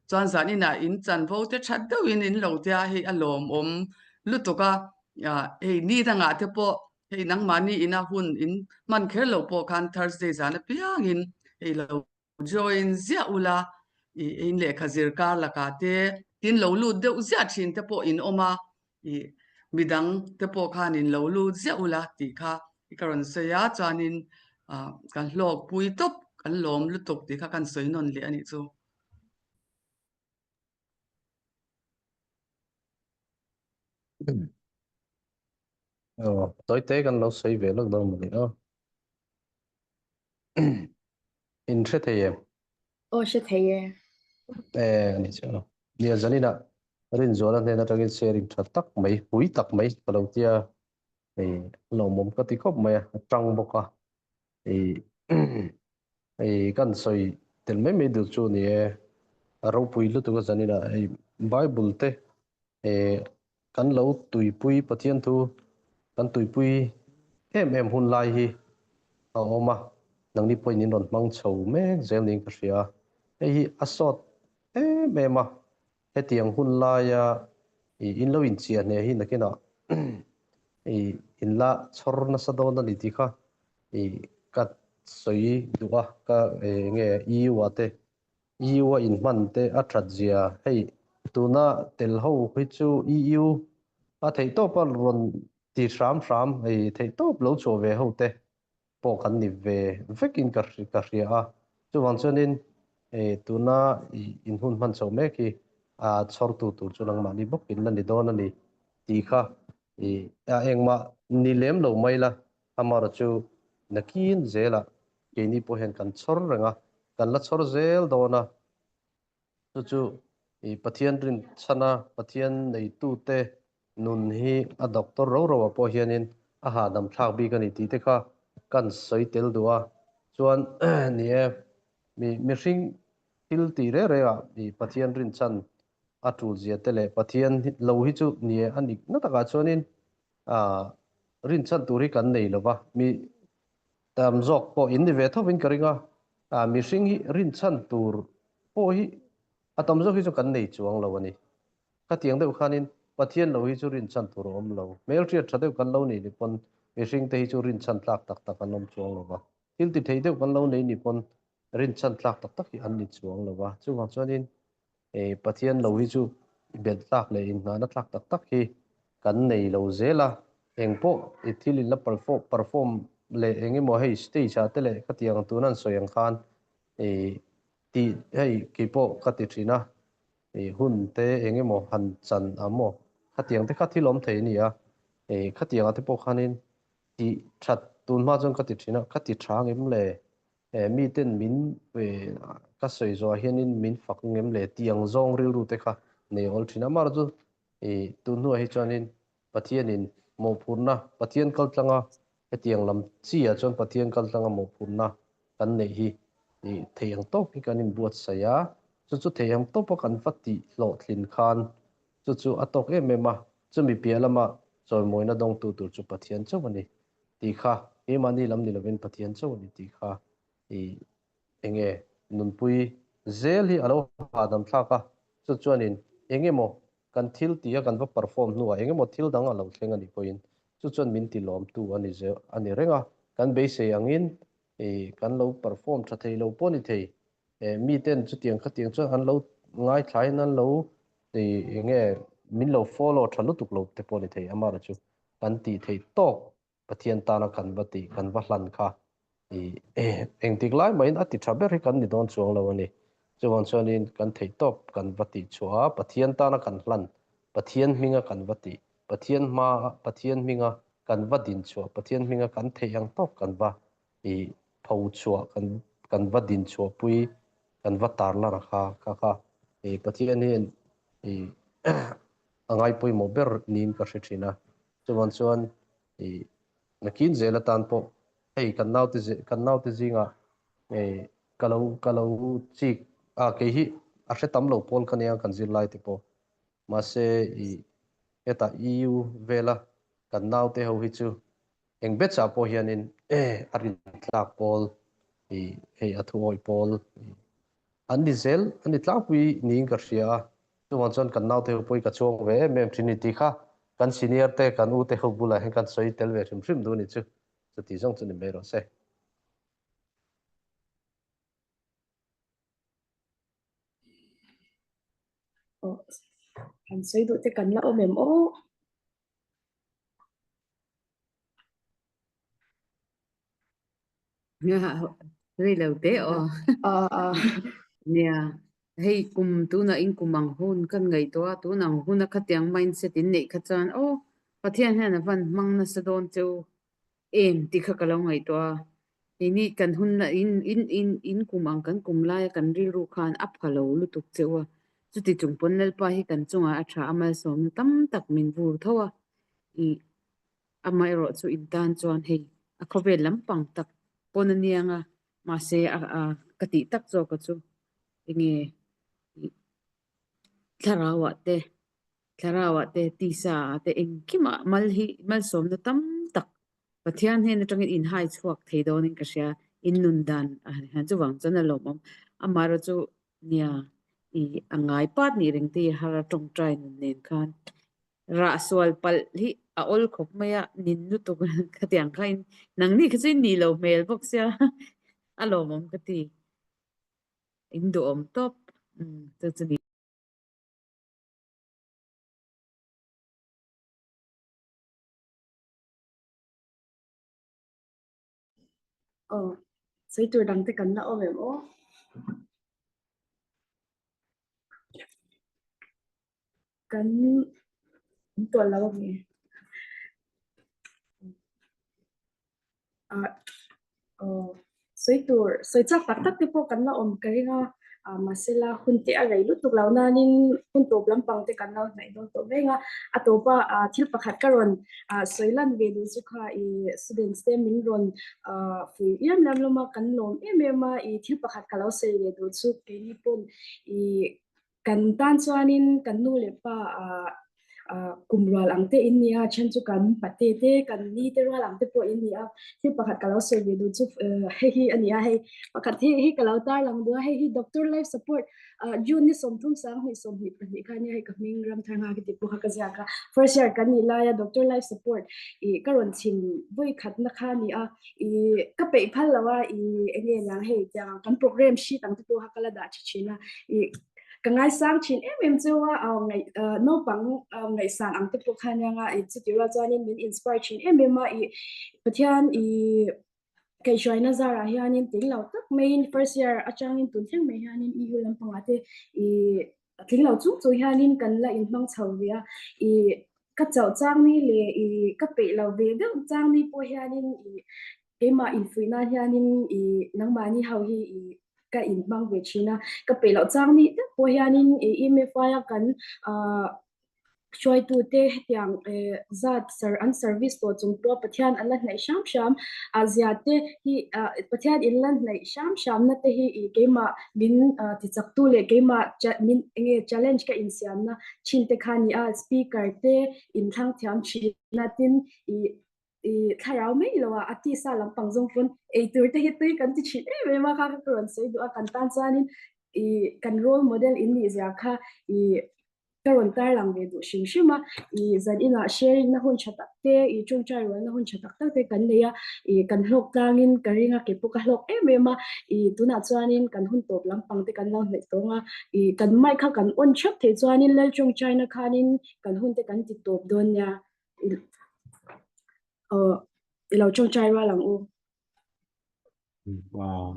chuan zani na in chan vo te that do in lo tia hei alom om lutoka hei ni danga te po hei nang mani ina hun in man kher lo po khan Thursday zana piang in hei lo join zia ula in le khazir kar la ka te tin lo lu de zia thin te po in oma midang te po khan in lo lu zia ula ti kha ikaron se ya chanin kan lok pui top kan lom lu tok ti kha kan soi non le ani chu Tối tế kan lo sei ve lok dong mani no in the the ô sẽ thấy ani cha nia zanina rin zola ne na tagin sharing that tak mai hui tak mai kalau tia lo mom ka ti khop mai tang boka kan soi tel me du chu ni ro pui lu tu ka zanina bible te kan lo tui pui pathian thu kan tui pui em hun lai hi oma nang ni point in ron mang chho me zel ning ka ria hi asot mema he tiang hun lai ya in lo in chia ne hi nakena in la chor na sadon na ni ti kha kat soi duwa ka nge i wate i wa in man te a that zia hei tuna tel ho hi chu eu a thei to pa ron ti ram thei to lo cho ve ho te po kan ni ve vekin ka ria a chuan chuanin tuna in hun man chho me ki a chhor tu chulang ma ni bok in na ni don ani ti kha a engma ni lem lo mai la amara chu nakin zela ke ni po hen kan chhor ranga kan la chhor zel dona chu pathian rin chana pathian nei tu te nun hi a doctor ro po hianin a ha dam thak bi kan ti te kha kan soi tel duwa chuan nie mi hring til ti re a pathian rin chan a tul zia tele pathian lo hi chu nie ani na taka chuanin rin chan turi kan nei lova mi tam zok po in ni ve thovin karinga mi hring hi rin chan tur po hi atom zok hi chu kan nei chuang lo ani ka tiang deuh khanin pathian lo hi chu rin chan tur om lo mel ria thadeu kan lo nei ni pon mi hring te hi chu rin chan tlak tak tak an om chuang lo wa til ti thei deuh kan lo nei ni pon rin chan tlak tak tak hi an ni chuang lo wa chu wang chuanin pathian lo hi chu bel tlak le in na tlak tak tak hi kan nei lo zela engpo ithilin la perform le engi mo hei stage a tele ka tiang tunan soyang khan ti hei kipo ka ti thina hun te engi mo han chan amo ka tiang te ka thilom thei ni a ka tiang a te po khanin ti that tun ma jong ka ti thina ka ti thang em le mi ten min ka soi zo hianin min fak ngem le tiang zong ril ru te kha nei ol thina mar chu tun nu hi chuanin pathianin mo phurna pathian kal tlanga tiang lam chi a chon pathian kal tlanga mo phurna kan nei hi theiang to hi kanin buat saya chu theiang to pa kan fati lo thlin khan chu atok emema chumi pialama choi moina dong tu chu pathian chawani ti kha e mani lam ni lovin pathian chawani ti kha enge nunpui zel hi alo hadam thlaka chuanin engemo kan thil tia kan va perform nuwa engemo thil danga lo thlenga ni poin chuan min ti lom tu ani je ani renga kan be se angin kan lo perform tha thei lo poni thei mi ten chu tiang kha tiang chu an lo ngai thlai nan lo enge min lo follow thalu tuk lo te poni thei amara chu kan ti thei tok pathian ta na kan bati kan va hlan kha eng tik lai main ati thaber hi kan ni don chuang lo ani chuan chuanin kan thei top kan vati chua pathian ta na kan hlan pathian minga kan vati pathian minga kan va din chua pathian minga kan thei ang top kan va pho chua kan va din chua pui kan va tar la ra kha pathian hin angai pui mo ber nin ka hritina chuan nakin zela tan po hei kan nau te zinga kalau chi ke hi a hre tam lo pol khania kan zir lai te po ma se I eta EU vela kan nau te ho hi chu eng bet cha po hianin arin tlak pol hei athu oi pol an diesel an tlak pui ni ka ria tu man chon kan nau te ho poi ka chong ve mem trinity kha kan senior te kan u te ho bula he kan soi tel ve hrim du ni chu ti jong chu ni me ro se Kan soi du te kan la om em o Rei lo te o a hei kum tu na in kumang hun kan ngai to tu nang hun kha tiang mindset in nei kha chan o pathian han van mang na sadon chu em ti kha kalong ngai to ini kan hun na in kumang kan kumlai kan ri ru khan ap khalo lu tuk chewa chu ti chung pon lel pa hi kan chunga a tha amal som tam tak min vur thowa I amai ro chu in dan chuan hei a khobe lampang tak ponanianga ma se a kati tak zo ka chu inge tharawa te tisa te engkima mal som na tam tak pathian he na tang in hai chuak theidon in kasya in nun dan han chu wang chana lomam amaro chu nia angai pat ni ring ti hara tong trai nun nen khan ra swal pal hi a ol khop maya nin nu to khatiang khain nang ni khachin ni lo mel box ya alomam kati indo om top chu ni soi tu dang te kan la om em o kan to la ba mi soi chak tak tak te po kan la om karinga masela hunte a reilu tuk launa nin hun top lampang te kan la nai don to venga atopa thil pakhat karon soilan ve du chu kha I students te min ron fu yam lam loma kan lom emema I thil pakhat kalo sei ve du chu ke ni pon kan tan chuanin kan nu le pa kumral angte inia chanchu kan patete kan ni te ral angte po inia hi pakhat kalau se ve du chu hi ania hei pakhat hi kalau tar lang du hei hi doctor life support jun ni somthum sang hi som hi pani khania hei kaming ram thanga ki tipu ka ja ka first year kan ni la ya doctor life support karon chin voi khat na khani ka pe phal lawa enge yang hei jang kan program sheet ang tu hakala da china kangai sang chin em chuwa ngai no pang ngai sang ang te pokhan nga chu tira chuanin min inspire chin ma pathian kai joina zara hianin ting lau tak main first year achangin tun theng me hianin hu lampang ate ting lau chu chu hianin kan la in mang chhawia ka chau chang ni le ka pe lau ve de chang ni po hianin ema infuina hianin nangmani hau hi ka in bang ve china ka pe lo chang ni te po hianin MFI kan choi tu te tiang zat an service to chung to pathian an lai sham sham azia te hi pathian in lan lai sham sham na te hi keima min ti chak tu le keima min enge challenge ka in siam na chin te khani speaker te in thang thiam chi na tin tharau mai lowa ati sa lampang zong fun tur te hi tui kan ti chi me ma kha ka ron sei du kan tan chanin kan role model in ni zia kha karon tar lang ve du shim shima zan ina sharing na hun chatak te chung chai ro na hun chatak tak te kan leya kan hlok tangin karinga ke puka hlok ma tuna chuanin kan hun top lampang te kan law nei tonga kan mai kha kan on chap the chuanin lel chung chai na khanin kan hun te kan ti top don nya ilo chung chai ra lang u Wow.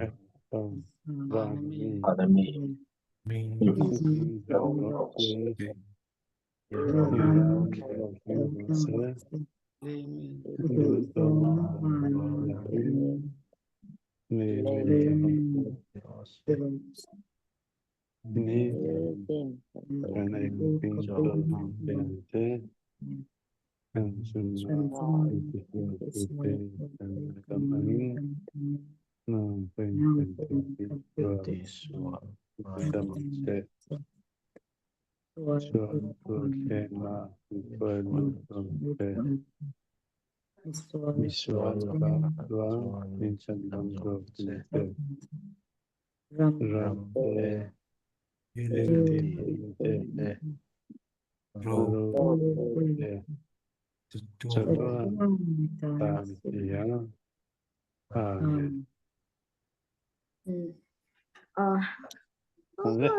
Đi xuống mai Đâm sẽ cho tôi khen mà tôi luôn về mi số và đoán nên chân lòng rồi thì về ram ram e về e đi ti về e Ro rồi về cho to tôi ta thì hả à đấy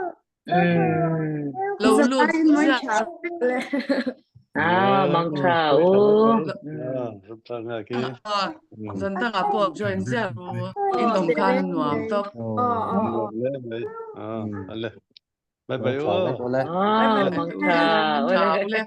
lâu luôn Ai mới ra chào lệ. mang Thảo rất là cái dân ta ngã bộ join ra in om khan nuam top lên đấy à lên bye bye chào ô đấy có lẽ bye bye Mang ule Thảo chào ule